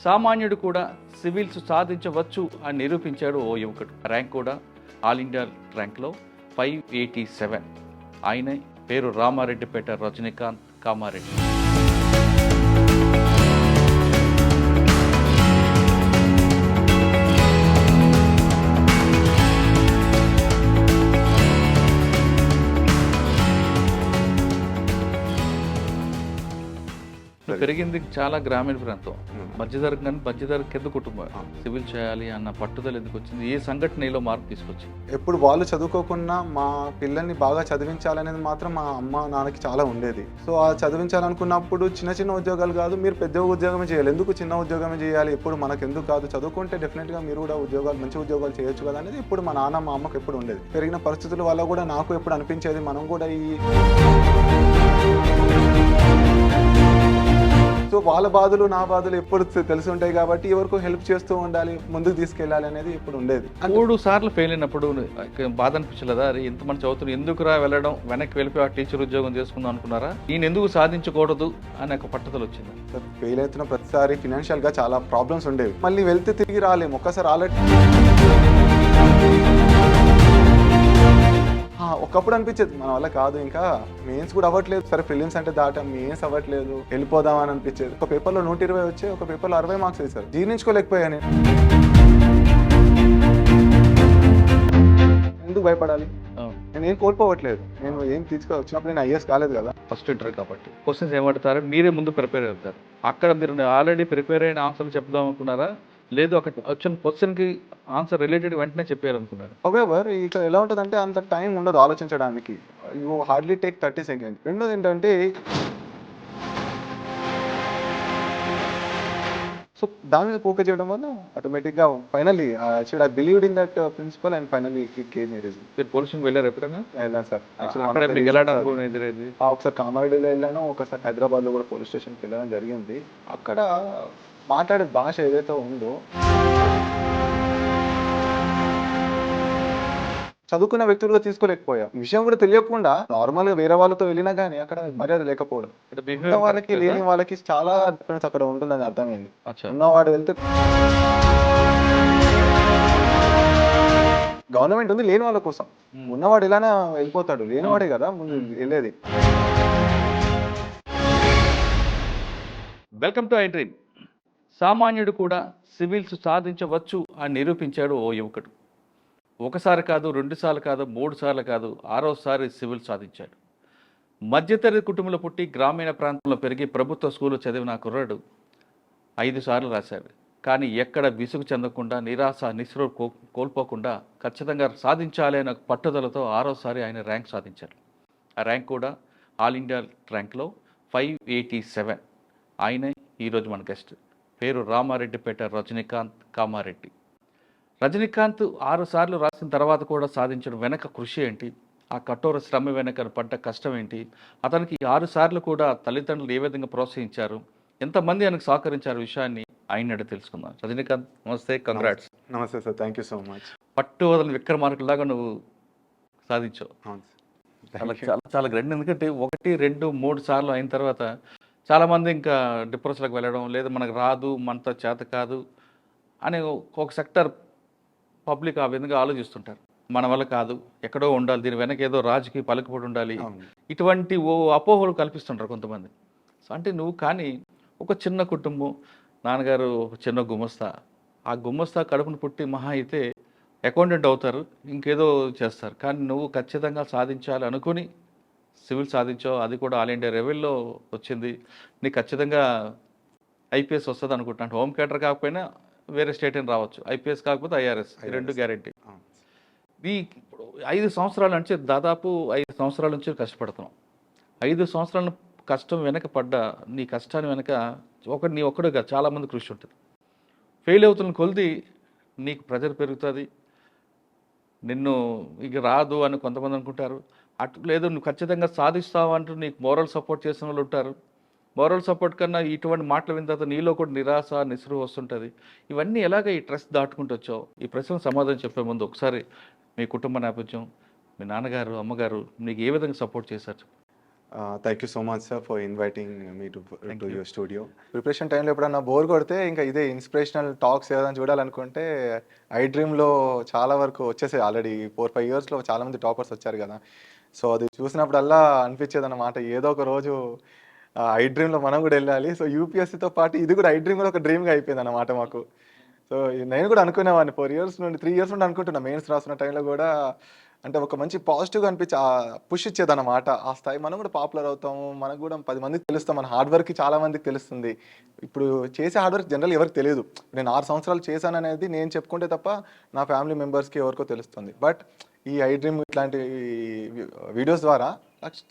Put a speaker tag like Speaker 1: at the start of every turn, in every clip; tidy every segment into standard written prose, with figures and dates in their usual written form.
Speaker 1: సామాన్యుడు కూడా సివిల్స్ సాధించవచ్చు అని నిరూపించాడు ఓ యువకుడు. ర్యాంక్ కూడా ఆల్ ఇండియా ర్యాంక్లో 587. ఆయన పేరు రామారెడ్డిపేట రజనీకాంత్ కామారెడ్డి. పెరిగింది చాలా గ్రామీణ ప్రాంతం, మధ్యతరగతి కానీ మధ్యతరగతి కింద కుటుంబం. సివిల్ చేయాలి అన్న పట్టుదల ఎందుకు వచ్చింది? ఏ సంఘటన నీలో మార్పు తీసుకొచ్చింది?
Speaker 2: ఎప్పుడు వాళ్ళు చదువుకోకుండా మా పిల్లల్ని బాగా చదివించాలనేది మాత్రం మా అమ్మ నాన్నకి చాలా ఉండేది. సో ఆ చదివించాలనుకున్నప్పుడు చిన్న చిన్న ఉద్యోగాలు కాదు, మీరు పెద్ద ఉద్యోగమే చేయాలి, ఎందుకు చిన్న ఉద్యోగమే చేయాలి, ఎప్పుడు మనకు ఎందుకు కాదు, చదువుకుంటే డెఫినెట్గా మీరు కూడా ఉద్యోగాలు మంచి ఉద్యోగాలు చేయొచ్చు కదా అనేది ఇప్పుడు మా నాన్న మా అమ్మకి ఎప్పుడు ఉండేది. పెరిగిన పరిస్థితుల వల్ల కూడా నాకు ఎప్పుడు అనిపించేది మనం కూడా సో వాళ్ళ బాధలు నా బాధలు ఎప్పుడు తెలిసి ఉంటాయి కాబట్టి ఎవరికో హెల్ప్ చేస్తూ ఉండాలి, ముందుకు తీసుకెళ్ళాలి అనేది ఇప్పుడు ఉండేది.
Speaker 1: 3 సార్లు ఫెయిల్ అయినప్పుడు బాధ అనిపించలేదా? అరే ఇంతమంది చదువుతున్నారు, ఎందుకురా వెళ్ళడం, వెనక్కి వెళ్ళిపోయి ఆ టీచర్ ఉద్యోగం చేసుకుందాం అనుకున్నారా? నేను ఎందుకు సాధించకూడదు అనే ఒక పట్టుదల వచ్చింది.
Speaker 2: ఫెయిల్ అవుతున్న ప్రతిసారి ఫినాన్షియల్ గా చాలా ప్రాబ్లమ్స్ ఉండేవి. మళ్ళీ వెళ్తే తిరిగి రాలేము. ఒక్కసారి ఆల్రెడీ ఒకప్పుడు అనిపించేది మన వల్ల కాదు, ఇంకా మెయిన్స్ కూడా అవ్వట్లేదు, సరే ప్రిలిమ్స్ అంటే దాటం, మెయిన్స్ అవ్వట్లేదు, వెళ్ళిపోదాం అని అనిపించేది. ఒక పేపర్లో 120 వచ్చి ఒక పేపర్లో 60 మార్క్స్ వేశారు. జీర్ణించుకోలేకపోయాను. ఎందుకు భయపడాలి? నేను ఏం కోల్పోవట్లేదు, నేను ఏం వచ్చినప్పుడు నేను ఐఏఎస్ కాలేదు కదా,
Speaker 1: ఫస్ట్ ఇంటర్వ్యూ కాబట్టి. క్వశ్చన్స్ ఏమంటారు, మీరే ముందు ప్రిపేర్ అవుతారు. అక్కడ మీరు ఆల్రెడీ ప్రిపేర్ అయిన ఆన్సర్లు చెప్దాం అనుకున్నారా, లేదు అక్కడ వచ్చిన క్వశ్చన్కి ఆన్సర్ రిలేటెడ్ వెంటనే చెప్పారనుకున్నారు?
Speaker 2: హౌవెవర్ ఇక్కడ ఎలా ఉంటుందంటే అంత టైం ఉండదు ఆలోచించడానికి. You hardly take 30 seconds. రెండోది ఏంటంటే సో దాని మీద ఫోకస్ చేయడం వల్ల ఆటోమేటిక్గా finally I believed in that principle and finally came here.
Speaker 1: మీరు పోలీసింగ్ వెళ్ళారు ఎప్పుడైనా?
Speaker 2: వెళ్ళాను సార్. ఒకసారి కామారెడ్డిలో వెళ్ళాను, ఒకసారి హైదరాబాద్లో కూడా పోలీస్ స్టేషన్కి వెళ్ళడం జరిగింది. అక్కడ మాట్లాడే భాష ఏదైతే ఉందో, చదువుకున్న వ్యక్తులుగా తీసుకోలేకపోయా. విషయం కూడా తెలియకుండా నార్మల్గా వేరే వాళ్ళతో వెళ్ళినా కానీ అక్కడ మర్యాద లేకపోవడం, ఉన్న వాళ్ళకి లేని వాళ్ళకి చాలా డిఫరెన్స్ అక్కడ ఉంటుందని అర్థమైంది. ఉన్నవాడు వెళ్తే గవర్నమెంట్ ఉంది లేని వాళ్ళ కోసం, ఉన్నవాడు ఇలానే వెళ్ళిపోతాడు, లేనివాడే కదా ముందు వెళ్ళేది.
Speaker 1: Welcome to I dream. సామాన్యుడు కూడా సివిల్స్ సాధించవచ్చు అని నిరూపించాడు ఓ యువకుడు. ఒకసారి కాదు, 2 సార్లు కాదు, 3 సార్లు కాదు, 6వసారి సివిల్ సాధించాడు. మధ్యతరగతి కుటుంబంలో పుట్టి గ్రామీణ ప్రాంతంలో పెరిగి ప్రభుత్వ స్కూల్లో చదివిన కుర్రాడు 5 సార్లు రాశాడు. కానీ ఎక్కడ విసుగు చెందకుండా, నిరాశ నిస్పృహ కోల్పోకుండా ఖచ్చితంగా సాధించాలి అనే పట్టుదలతో 6వసారి ఆయన ర్యాంక్ సాధించాడు. ఆ ర్యాంక్ కూడా ఆల్ ఇండియా ర్యాంక్లో 587. ఆయనే ఈరోజు మన గెస్ట్. పేరు రామారెడ్డిపేట రజనీకాంత్ కామారెడ్డి. రజనీకాంత్ 6 సార్లు రాసిన తర్వాత కూడా సాధించడం వెనక కృషి ఏంటి, ఆ కఠోర శ్రమ వెనక పడ్డ కష్టం ఏంటి, అతనికి 6 సార్లు కూడా తల్లిదండ్రులు ఏ విధంగా ప్రోత్సహించారు, ఎంతమంది ఆయనకు సహకరించారు విషయాన్ని ఆయన అడిగి తెలుసుకుందాం. రజనీకాంత్ నమస్తే, కంగ్రాట్స్.
Speaker 2: నమస్తే sir, thank you so much.
Speaker 1: పట్టు వదలని విక్రమార్కులాగా నువ్వు సాధించావు. చాలా చాలా చాలా గ్రేట్. ఎందుకంటే 1, 2, 3 సార్లు అయిన తర్వాత చాలామంది ఇంకా డిప్రెషన్లకు వెళ్ళడం, లేదా మనకు రాదు, మనతో చేత కాదు అనే ఒక సెక్టర్ పబ్లిక్ ఆ విధంగా ఆలోచిస్తుంటారు. మన వల్ల కాదు, ఎక్కడో ఉండాలి, దీని వెనక ఏదో రాజకీయ పలుకుబడి ఉండాలి, ఇటువంటి అపోహలు కల్పిస్తుంటారు కొంతమంది. సో అంటే నువ్వు కానీ ఒక చిన్న కుటుంబం, నాన్నగారు ఒక చిన్న గుమస్తా, ఆ గుమస్తా కడుపును పుట్టి మహా అయితే అకౌంటెంట్ అవుతారు, ఇంకేదో చేస్తారు. కానీ నువ్వు ఖచ్చితంగా సాధించాలి అనుకుని సివిల్ సాధించావు. అది కూడా ఆల్ ఇండియా లెవెల్లో వచ్చింది. నీకు ఖచ్చితంగా ఐపీఎస్ వస్తుంది అనుకుంటున్నాను. హోమ్ క్యాటర్ కాకపోయినా వేరే స్టేట్ అని రావచ్చు, ఐపీఎస్ కాకపోతే ఐఆర్ఎస్, ఈ 2 గ్యారెంటీ. ఈ 5 సంవత్సరాల నుంచి దాదాపు 5 సంవత్సరాల నుంచి కష్టపడుతున్నాం. 5 సంవత్సరాల కష్టం వెనక పడ్డ నీ కష్టాన్ని వెనక నీ ఒక్కడుగా చాలామంది కృషి ఉంటుంది. ఫెయిల్ అవుతున్న కొలిది నీకు ప్రెజర్ పెరుగుతుంది, నిన్ను ఇక రాదు అని కొంతమంది అనుకుంటారు. అటు లేదు, నువ్వు ఖచ్చితంగా సాధిస్తావు అంటూ నీకు మోరల్ సపోర్ట్ చేసిన వాళ్ళు ఉంటారు. మోరల్ సపోర్ట్ కన్నా ఇటువంటి మాటలు విన్న తర్వాత నీలో కూడా నిరాశ నిస్పృహ వస్తుంటుంది. ఇవన్నీ ఎలాగ ఈ స్ట్రెస్ దాటుకుంటూ వచ్చావు? ఈ ప్రశ్నకు సమాధానం చెప్పే ముందు ఒకసారి మీ కుటుంబ నేపథ్యం, మీ నాన్నగారు అమ్మగారు నీకు ఏ విధంగా సపోర్ట్ చేశారు?
Speaker 2: Thank you so much sir for inviting me to your studio. Preparation టైంలో ఎప్పుడన్నా బోర్ కొడితే ఇంకా ఇదే ఇన్స్పిరేషనల్ టాక్స్ ఏదైనా చూడాలనుకుంటే ఐ డ్రీమ్లో చాలా వరకు వచ్చేసాయి. ఆల్రెడీ 4-5 ఇయర్స్లో చాలామంది టాపర్స్ వచ్చారు కదా. సో అది చూసినప్పుడల్లా అనిపించేది అన్నమాట, ఏదో ఒక రోజు ఐ డ్రీమ్లో మనం కూడా వెళ్ళాలి. సో యూపీఎస్సీతో పాటు ఇది కూడా ఐ డ్రీమ్ కూడా ఒక డ్రీమ్గా అయిపోయింది అన్నమాట మాకు. సో నేను కూడా అనుకునేవాడిని 3 ఇయర్స్ నుండి అనుకుంటున్నా. మెయిన్స్ రాస్తున్న టైంలో కూడా అంటే ఒక మంచి పాజిటివ్గా అనిపించి పుష్ ఇచ్చేదన్నమాట. ఆ స్థాయి మనం కూడా పాపులర్ అవుతాము, మనకు కూడా 10 మందికి తెలుస్తాం, మన హార్డ్ వర్క్ చాలా మందికి తెలుస్తుంది. ఇప్పుడు చేసే హార్డ్ వర్క్ జనరల్ ఎవరికి తెలియదు. నేను 6 సంవత్సరాలు చేశాననేది నేను చెప్పుకుంటే తప్ప నా ఫ్యామిలీ మెంబర్స్కి ఎవరికో తెలుస్తుంది. బట్ ఈ ఐ డ్రీమ్ ఇట్లాంటి వీడియోస్ ద్వారా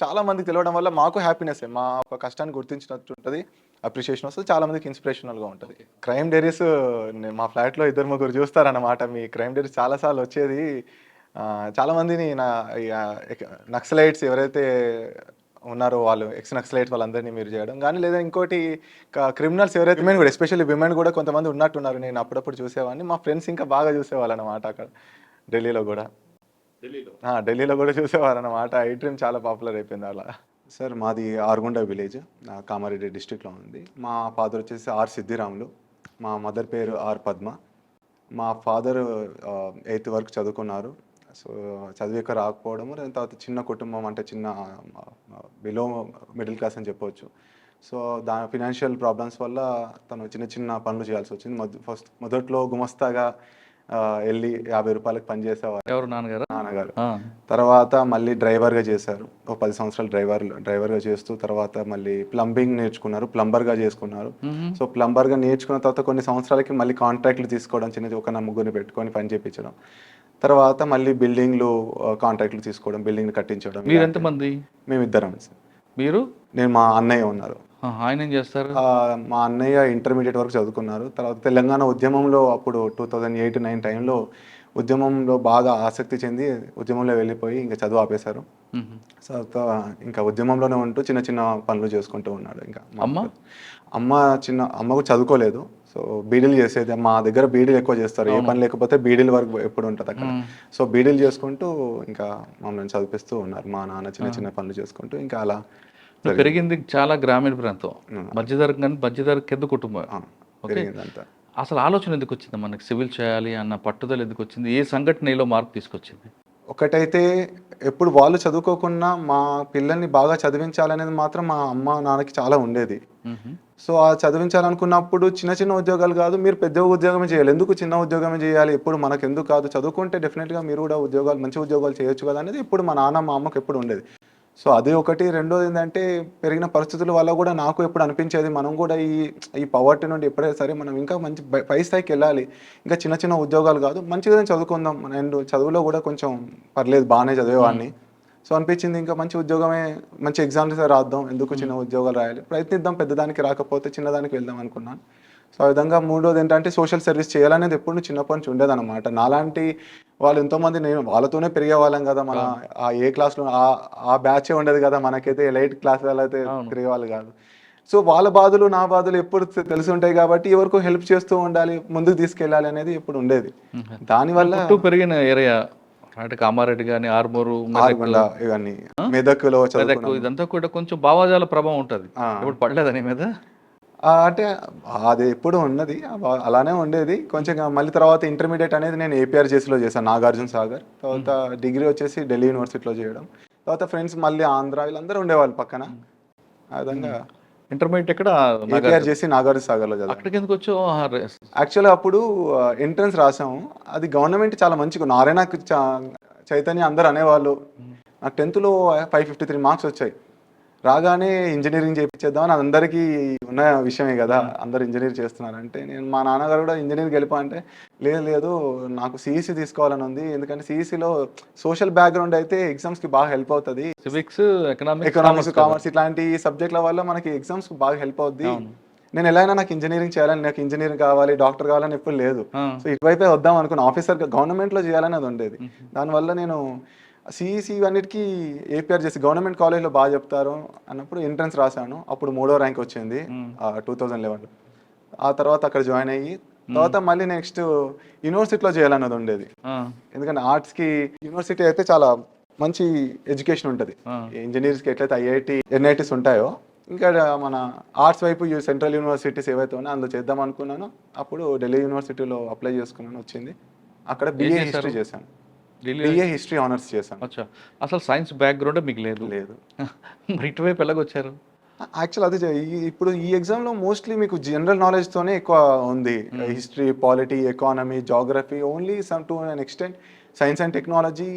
Speaker 2: చాలా మందికి తెలియడం వల్ల మాకు హ్యాపీనెస్, మా ఒక కష్టాన్ని గుర్తించినట్టు ఉంటుంది, అప్రిషియేషన్ వస్తుంది, చాలా మందికి ఇన్స్పిరేషనల్గా ఉంటుంది. క్రైమ్ డైరీస్ మా ఫ్లాట్లో 2-3 చూస్తారన్నమాట. మీ క్రైమ్ డైరీస్ చాలాసార్లు వచ్చేది. చాలామందిని నక్సలైట్స్ ఎవరైతే ఉన్నారో వాళ్ళు ఎక్స్ నక్సలైట్స్ వాళ్ళందరినీ మీరు చేయడం కానీ, లేదా ఇంకోటి క్రిమినల్స్ ఎవరైతే విమెన్ కూడా, ఎస్పెషల్లీ విమెన్ కూడా కొంతమంది ఉన్నట్టున్నారు. నేను అప్పుడప్పుడు చూసేవాడిని, మా ఫ్రెండ్స్ ఇంకా బాగా చూసేవాళ్ళు అన్నమాట. అక్కడ ఢిల్లీలో కూడా చూసేవారు అన్నమాట. ఐ డ్రీమ్ చాలా పాపులర్ అయిపోయింది అలా. సార్ మాది ఆర్గొండ విలేజ్, కామారెడ్డి డిస్ట్రిక్ట్లో ఉంది. మా ఫాదర్ వచ్చేసి ఆర్ సిద్ధిరాములు, మా మదర్ పేరు ఆర్ పద్మ. మా ఫాదర్ 8th వరకు చదువుకున్నారు. సో చదివిక రాకపోవడము, తర్వాత చిన్న కుటుంబం, అంటే చిన్న బిలో మిడిల్ క్లాస్ అని చెప్పవచ్చు. సో ఫినాన్షియల్ ప్రాబ్లమ్స్ వల్ల తను చిన్న పనులు చేయాల్సి వచ్చింది. మొదట్లో గుమస్తాగా వెళ్ళి 50 రూపాయలకు పని చేసేవారు.
Speaker 1: ఎవరు? నాన్నగారు.
Speaker 2: తర్వాత మళ్ళీ డ్రైవర్గా చేశారు. ఒక 10 సంవత్సరాలు డ్రైవర్గా చేస్తూ తర్వాత మళ్ళీ ప్లంబింగ్ నేర్చుకున్నారు, ప్లంబర్గా చేసుకున్నారు. సో ప్లంబర్గా నేర్చుకున్న తర్వాత కొన్ని సంవత్సరాలకి మళ్ళీ కాంట్రాక్ట్లు తీసుకోవడం, ఒక 4 పెట్టుకొని పని చేయించడం. తర్వాత మళ్ళీ బిల్డింగ్లు కాంట్రాక్ట్లు తీసుకోవడం, బిల్డింగ్ కట్టించడం.
Speaker 1: మీరు ఎంతమంది?
Speaker 2: మేము 2 సార్.
Speaker 1: మీరు?
Speaker 2: నేను, మా అన్నయ్య ఉన్నారు.
Speaker 1: ఆయన ఏం చేస్తారు?
Speaker 2: మా అన్నయ్య ఇంటర్మీడియట్ వరకు చదువుకున్నారు. తర్వాత తెలంగాణ ఉద్యమంలో అప్పుడు 2008-9 టైంలో ఉద్యమంలో బాగా ఆసక్తి చెంది ఉద్యమంలో వెళ్ళిపోయి ఇంకా చదువు ఆపేశారు. సో ఇంకా ఉద్యమంలోనే ఉంటూ చిన్న పనులు చేసుకుంటూ ఉన్నాడు. ఇంకా అమ్మ కూడా చదువుకోలేదు. సో బీడీలు చేసేది, మా దగ్గర బీడీలు ఎక్కువ చేస్తారు. ఏ పని లేకపోతే బీడీల వరకు ఎప్పుడు ఉంటుంది అక్కడ. సో బీడీలు చేసుకుంటూ ఇంకా మమ్మల్ని చదివిస్తూ ఉన్నారు. మా నాన్న చిన్న పనులు చేసుకుంటూ ఇంకా అలా.
Speaker 1: పెరిగింది చాలా గ్రామీణ ప్రాంతం, మధ్యతరగతి కింద కుటుంబం. అసలు ఆలోచన ఎందుకు వచ్చింది మనకి సివిల్ చేయాలి అన్న పట్టుదల ఎందుకు వచ్చింది? ఏ సంఘటన నీలో మార్పు తీసుకొచ్చింది?
Speaker 2: ఒకటైతే ఎప్పుడు వాళ్ళు చదువుకోకుండా మా పిల్లల్ని బాగా చదివించాలనేది మాత్రం మా అమ్మ నాన్నకి చాలా ఉండేది. సో ఆ చదివించాలనుకున్నప్పుడు చిన్న ఉద్యోగాలు కాదు, మీరు పెద్ద ఉద్యోగమే చేయాలి, ఎందుకు చిన్న ఉద్యోగమే చేయాలి, ఎప్పుడు మనకు ఎందుకు కాదు, చదువుకుంటే డెఫినెట్గా మీరు కూడా మంచి ఉద్యోగాలు చేయొచ్చు కదా అనేది ఎప్పుడు మా నాన్న మా అమ్మకు ఎప్పుడు ఉండేది. సో అది ఒకటి. రెండోది ఏంటంటే పెరిగిన పరిస్థితుల వల్ల కూడా నాకు ఎప్పుడు అనిపించేది, మనం కూడా ఈ పవర్టీ నుండి ఎప్పుడైనా సరే మనం ఇంకా మంచి పై స్థాయికి వెళ్ళాలి, ఇంకా చిన్న ఉద్యోగాలు కాదు, మంచిగా చదువుకుందాం. నేను చదువులో కూడా కొంచెం పర్లేదు, బాగానే చదివేవాడిని. సో అనిపించింది ఇంకా మంచి ఉద్యోగమే, మంచి ఎగ్జామ్స్ రాద్దాం, ఎందుకు చిన్న ఉద్యోగాలు రాయాలి, ప్రయత్నిద్దాం, పెద్దదానికి రాకపోతే చిన్నదానికి వెళ్దాం అనుకున్నాను. సో ఆ విధంగా. మూడోది ఏంటంటే సోషల్ సర్వీస్ చేయాలనేది ఎప్పుడు చిన్నప్పటి నుంచి ఉండేదన్నమాట. నాలాంటి వాళ్ళు ఎంతోమంది, నేను వాళ్ళతోనే పెరిగే వాళ్ళం కదా, మన ఆ ఏ క్లాస్లో ఆ బ్యాచే ఉండేది కదా, మనకైతే 8th క్లాస్ వాళ్ళైతే తిరిగేవాళ్ళు కాదు. సో వాళ్ళ బాధలు నా బాధలు ఎప్పుడు తెలిసి ఉంటాయి కాబట్టి ఎవరికో హెల్ప్ చేస్తూ ఉండాలి, ముందుకు తీసుకెళ్ళాలి అనేది ఎప్పుడు ఉండేది. దానివల్ల
Speaker 1: పెరిగిన ఏరియా కామారెడ్డి కానీ, ఆర్మూరు,
Speaker 2: ఇవన్నీ మెదక్లో
Speaker 1: ఇదంతా కూడా కొంచెం భావజాల ప్రభావం ఉంటుంది. ఇప్పుడు పడలేదా నీ మీద?
Speaker 2: అంటే అది ఎప్పుడు ఉన్నది, అలానే ఉండేది కొంచెం. మళ్ళీ తర్వాత ఇంటర్మీడియట్ అనేది నేను ఏపీఆర్జేసీలో చేశాను, నాగార్జున సాగర్. తర్వాత డిగ్రీ వచ్చేసి ఢిల్లీ యూనివర్సిటీలో చేయడం. తర్వాత ఫ్రెండ్స్ మళ్ళీ ఆంధ్ర వీళ్ళందరూ ఉండేవాళ్ళు పక్కన. ఆ విధంగా
Speaker 1: ఇంటర్మీడియట్ ఎక్కడ?
Speaker 2: ఏపీఆర్జేసీ నాగార్జున సాగర్లో చదివాను.
Speaker 1: అక్కడికి ఎందుకు వచ్చావు?
Speaker 2: యాక్చువల్గా అప్పుడు ఎంట్రన్స్ రాసాము, అది గవర్నమెంట్ చాలా మంచిగా, నారాయణ చైతన్య అందరు అనేవాళ్ళు. నాకు 10th లో 553 మార్క్స్ వచ్చాయి. రాగానే ఇంజనీరింగ్ చేయించేద్దామని అందరికీ ఉన్న విషయమే కదా, అందరు ఇంజనీర్ చేస్తున్నారంటే, నేను మా నాన్నగారు కూడా ఇంజనీరింగ్ వెళ్ళిపో అంటే, లేదు నాకు సిఈసి తీసుకోవాలని ఉంది, ఎందుకంటే సిఈసిలో సోషల్ బ్యాక్గ్రౌండ్ అయితే ఎగ్జామ్స్కి బాగా హెల్ప్ అవుతుంది,
Speaker 1: సివిక్స్,
Speaker 2: ఎకనామిక్స్, కామర్స్ ఇట్లాంటి సబ్జెక్టుల వల్ల మనకి ఎగ్జామ్స్కి బాగా హెల్ప్ అవుద్ది. నేను ఎలా అయినా నాకు ఇంజనీరింగ్ చేయాలని, నాకు ఇంజనీరింగ్ కావాలి, డాక్టర్ కావాలని ఎప్పుడు లేదు. సో ఇటువైపే వద్దాం అనుకున్న, ఆఫీసర్ గవర్నమెంట్లో చేయాలని అది ఉండేది. దానివల్ల నేను సిఈసి అన్నిటికీ ఏపీఆర్జేసీ గవర్నమెంట్ కాలేజ్లో బాగా చెప్తారు అన్నప్పుడు ఎంట్రన్స్ రాశాను. అప్పుడు 3వ ర్యాంక్ వచ్చింది 2011. ఆ తర్వాత అక్కడ జాయిన్ అయ్యి తర్వాత మళ్ళీ నెక్స్ట్ యూనివర్సిటీలో చేయాలన్నది ఉండేది. ఎందుకంటే ఆర్ట్స్కి యూనివర్సిటీ అయితే చాలా మంచి ఎడ్యుకేషన్ ఉంటుంది.
Speaker 1: ఆ.
Speaker 2: ఇంజనీర్స్కి ఎట్లయితే ఐఐటి ఎన్ఐటీస్ ఉంటాయో ఇంకా మన ఆర్ట్స్ వైపు సెంట్రల్ యూనివర్సిటీస్ ఏవైతే ఉన్నాయో అందులో చేద్దాం అనుకున్నాను. అప్పుడు ఢిల్లీ యూనివర్సిటీలో అప్లై చేసుకున్నాను, వచ్చింది. అక్కడ బిఏ
Speaker 1: చేశారు?
Speaker 2: హిస్టరీ చేశాను.
Speaker 1: ఢిల్లీ
Speaker 2: బిఏ హిస్టరీ ఆనర్స్ చేశాను.
Speaker 1: అచ్చా, అసలు సైన్స్ బ్యాక్గ్రౌండ్ మీకు లేదు.
Speaker 2: లేదు
Speaker 1: మరి ఇటువైపు ఎలాగొచ్చారు?
Speaker 2: యాక్చువల్ అది ఇప్పుడు ఈ ఎగ్జామ్లో మోస్ట్లీ మీకు జనరల్ నాలెడ్జ్తోనే ఎక్కువ ఉంది. History, polity, economy, geography, only some to an extent science and technology,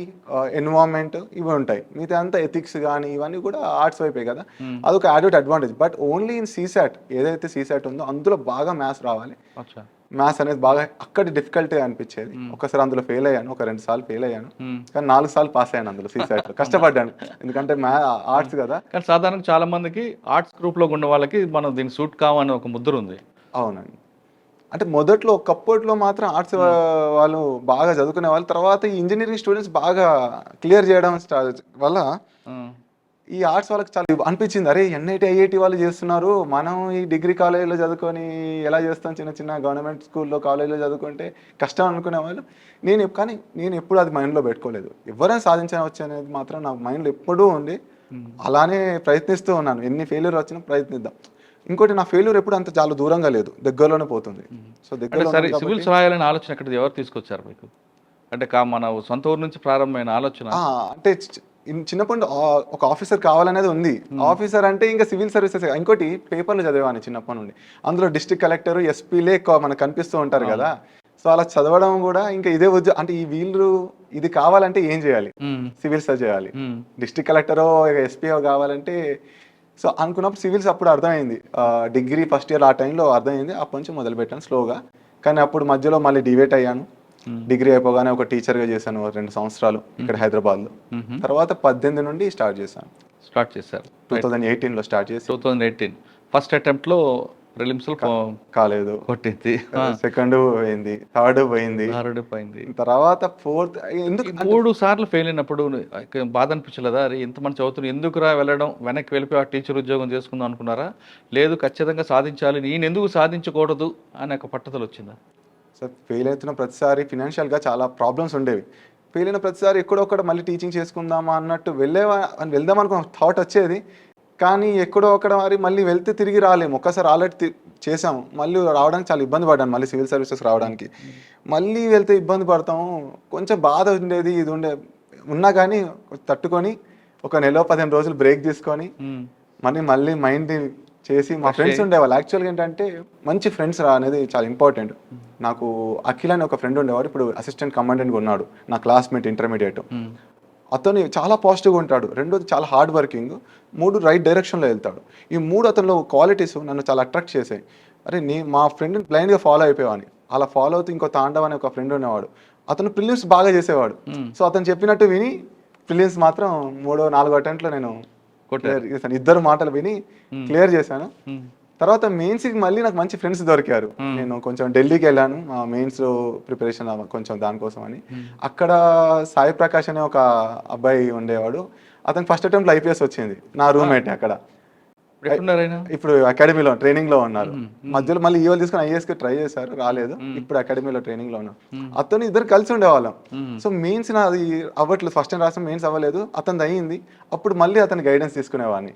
Speaker 2: environment ఇవి ఉంటాయి. మిగతా అంతా ఎథిక్స్ కానీ ఇవన్నీ కూడా ఆర్ట్స్ వైపే కదా. అదొక added advantage. But only in CSAT, ఏదైతే సీసాట్ ఉందో అందులో బాగా మ్యాథ్స్ రావాలి.
Speaker 1: అచ్చా.
Speaker 2: మ్యాథ్స్ అనేది బాగా అక్కడ డిఫికల్టీ అనిపించేది. ఒకసారి అందులో ఫెయిల్ అయ్యాను, ఒక 2 సార్లు ఫెయిల్ అయ్యాను, కానీ 4 సార్లు పాస్ అయ్యాను అందులో సీసాట్లో. కష్టపడ్డాను ఎందుకంటే ఆర్ట్స్ కదా.
Speaker 1: కానీ సాధారణంగా చాలా మందికి ఆర్ట్స్ గ్రూప్లో ఉన్న వాళ్ళకి మనం దీన్ని సూట్ కావని ఒక ముద్ర ఉంది.
Speaker 2: అవునండి. అంటే మొదట్లో ఒకప్పట్లో మాత్రం ఆర్ట్స్ వాళ్ళు బాగా చదువుకునే వాళ్ళు, తర్వాత ఈ ఇంజనీరింగ్ స్టూడెంట్స్ బాగా క్లియర్ చేయడం వల్ల ఈ ఆర్ట్స్ వాళ్ళకి చాలా అనిపించింది, అరే ఎన్ఐటి ఐఐటి వాళ్ళు చేస్తున్నారు, మనం ఈ డిగ్రీ కాలేజీలో చదువుకొని ఎలా చేస్తాం, చిన్న చిన్న గవర్నమెంట్ స్కూల్లో కాలేజీలో చదువుకుంటే కష్టం అనుకునే వాళ్ళు. కానీ నేను ఎప్పుడు అది మైండ్లో పెట్టుకోలేదు. ఎవరైనా సాధించవచ్చు అనేది మాత్రం నా మైండ్లో ఎప్పుడూ ఉంది. అలానే ప్రయత్నిస్తూ ఉన్నాను. ఎన్ని ఫెయిల్యూర్ వచ్చినా ప్రయత్నిద్దాం. ఇంకోటి, నా ఫెయిల్యూర్ ఎప్పుడు అంత చాలా దూరంగా లేదు, దగ్గరలోనే పోతుంది. సో దగ్గర
Speaker 1: సరే, సివిల్స్ రాయాలని ఆలోచన ఎక్కడ ఎవరు తీసుకొచ్చారు మీకు? అంటే మన సొంత ఊరు నుంచి ప్రారంభమైన ఆలోచన?
Speaker 2: అంటే చిన్నప్పుడు ఒక ఆఫీసర్ కావాలనేది ఉంది. ఆఫీసర్ అంటే ఇంకా సివిల్ సర్వీసెస్. ఇంకోటి పేపర్లు చదివాను చిన్నప్పటి నుండి. అందులో డిస్ట్రిక్ట్ కలెక్టర్, ఎస్పీలే ఎక్కువ మనకు కనిపిస్తూ ఉంటారు కదా. సో అలా చదవడం కూడా ఇంకా ఇదే ఉద్యోగం. అంటే ఈ వీళ్ళు ఇది కావాలంటే ఏం చేయాలి, సివిల్స్ చేయాలి. డిస్ట్రిక్ట్ కలెక్టరో ఎస్పీఓ కావాలంటే సో అనుకున్నప్పుడు సివిల్స్ అప్పుడు అర్థమైంది. డిగ్రీ ఫస్ట్ ఇయర్ ఆ టైంలో అర్థమైంది. అప్పటి నుంచి మొదలుపెట్టాను స్లోగా. కానీ అప్పుడు మధ్యలో మళ్ళీ డివేట్ అయ్యాను. డిగ్రీ అయిపోగానే ఒక టీచర్గా చేశాను 2 సంవత్సరాలు ఇక్కడ హైదరాబాద్లో. తర్వాత 18 నుండి స్టార్ట్ చేశారు. 2018లో స్టార్ట్ చేసి
Speaker 1: 2018 ఫస్ట్ అటెంప్ట్లో ప్రిలిమ్స్లో
Speaker 2: కాలేదు,
Speaker 1: కొట్టింది.
Speaker 2: సెకండ్ పోయింది, థర్డ్ పోయింది, తర్వాత ఫోర్త్. ఎందుకు
Speaker 1: 3 సార్లు ఫెయిల్ అయినప్పుడు బాధ అనిపించలేదా? అరే ఇంతమంది చదువుతున్నా ఎందుకురా వెళ్ళడం, వెనక్కి వెళ్ళిపోయి ఆ టీచర్ ఉద్యోగం చేసుకుందాం అనుకున్నారా? లేదు ఖచ్చితంగా సాధించాలి, నేను ఎందుకు సాధించకూడదు అని ఒక పట్టుదల వచ్చిందా?
Speaker 2: సార్ ఫెయిల్ అవుతున్న ప్రతిసారి ఫినాన్షియల్గా చాలా ప్రాబ్లమ్స్ ఉండేవి. ఫెయిల్ అయిన ప్రతిసారి ఎక్కడొక్కడ మళ్ళీ టీచింగ్ చేసుకుందామా అన్నట్టు వెళ్దాం అనుకున్న థాట్ వచ్చేది. కానీ ఎక్కడో అక్కడ మళ్ళీ వెళ్తే తిరిగి రాలేము. ఒక్కసారి ఆల్రెడీ చేసాము, మళ్ళీ రావడానికి చాలా ఇబ్బంది పడ్డాను. మళ్ళీ సివిల్ సర్వీసెస్ రావడానికి మళ్ళీ వెళ్తే ఇబ్బంది పడతాము. కొంచెం బాధ ఉండేది, ఇది ఉన్నా కానీ తట్టుకొని ఒక 15 రోజులు బ్రేక్ తీసుకొని మళ్ళీ మైండ్ చేసి మా ఫ్రెండ్స్ ఉండేవాళ్ళు. యాక్చువల్గా ఏంటంటే మంచి ఫ్రెండ్స్ అనేది చాలా ఇంపార్టెంట్. నాకు అఖిల్ అని ఒక ఫ్రెండ్ ఉండేవాడు, ఇప్పుడు అసిస్టెంట్ కమాండెంట్గా ఉన్నాడు, నా క్లాస్మేట్ ఇంటర్మీడియట్. అతను చాలా పాజిటివ్గా ఉంటాడు, రెండోది చాలా హార్డ్ వర్కింగ్, 3 రైట్ డైరెక్షన్లో వెళ్తాడు. ఈ 3 అతనిలో క్వాలిటీస్ నన్ను చాలా అట్రాక్ట్ చేశాయి. అరే మా ఫ్రెండ్ని బ్లైండ్గా ఫాలో అయిపోయావని. అలా ఫాలో అవుతూ ఇంకో తాండవ్ అనే ఒక ఫ్రెండ్ ఉండేవాడు, అతను ప్రిలిమ్స్ బాగా చేసేవాడు. సో అతను చెప్పినట్టు విని ప్రిలిమ్స్ మాత్రం 3-4 అటెంప్ట్లో నేను క్లియర్ చేశాను. 2 మాటలు విని క్లియర్ చేశాను. తర్వాత మెయిన్స్కి మళ్ళీ నాకు మంచి ఫ్రెండ్స్ దొరికారు. నేను కొంచెం ఢిల్లీకి వెళ్ళాను మెయిన్స్ ప్రిపరేషన్ కొంచెం దానికోసం అని. అక్కడ సాయి ప్రకాష్ అనే ఒక అబ్బాయి ఉండేవాడు. అతను ఫస్ట్ అటెంప్ట్లో ఐపీఎస్ వచ్చింది, నా రూమ్మేట్. అక్కడ ఇప్పుడు అకాడమీలో ట్రైనింగ్లో ఉన్నారు. మధ్యలో మళ్ళీ ఈవెల్ తీసుకుని ఐఏఎస్కి ట్రై చేశారు, రాలేదు. ఇప్పుడు అకాడమీలో ట్రైనింగ్లో ఉన్నారు. అతను ఇద్దరు కలిసి ఉండేవాళ్ళం. సో మెయిన్స్ నాది అవ్వట్లేదు, ఫస్ట్ టైం రాసిన మెయిన్స్ అవ్వలేదు, అతనిది అయ్యింది. అప్పుడు మళ్ళీ అతని గైడెన్స్ తీసుకునేవాడిని.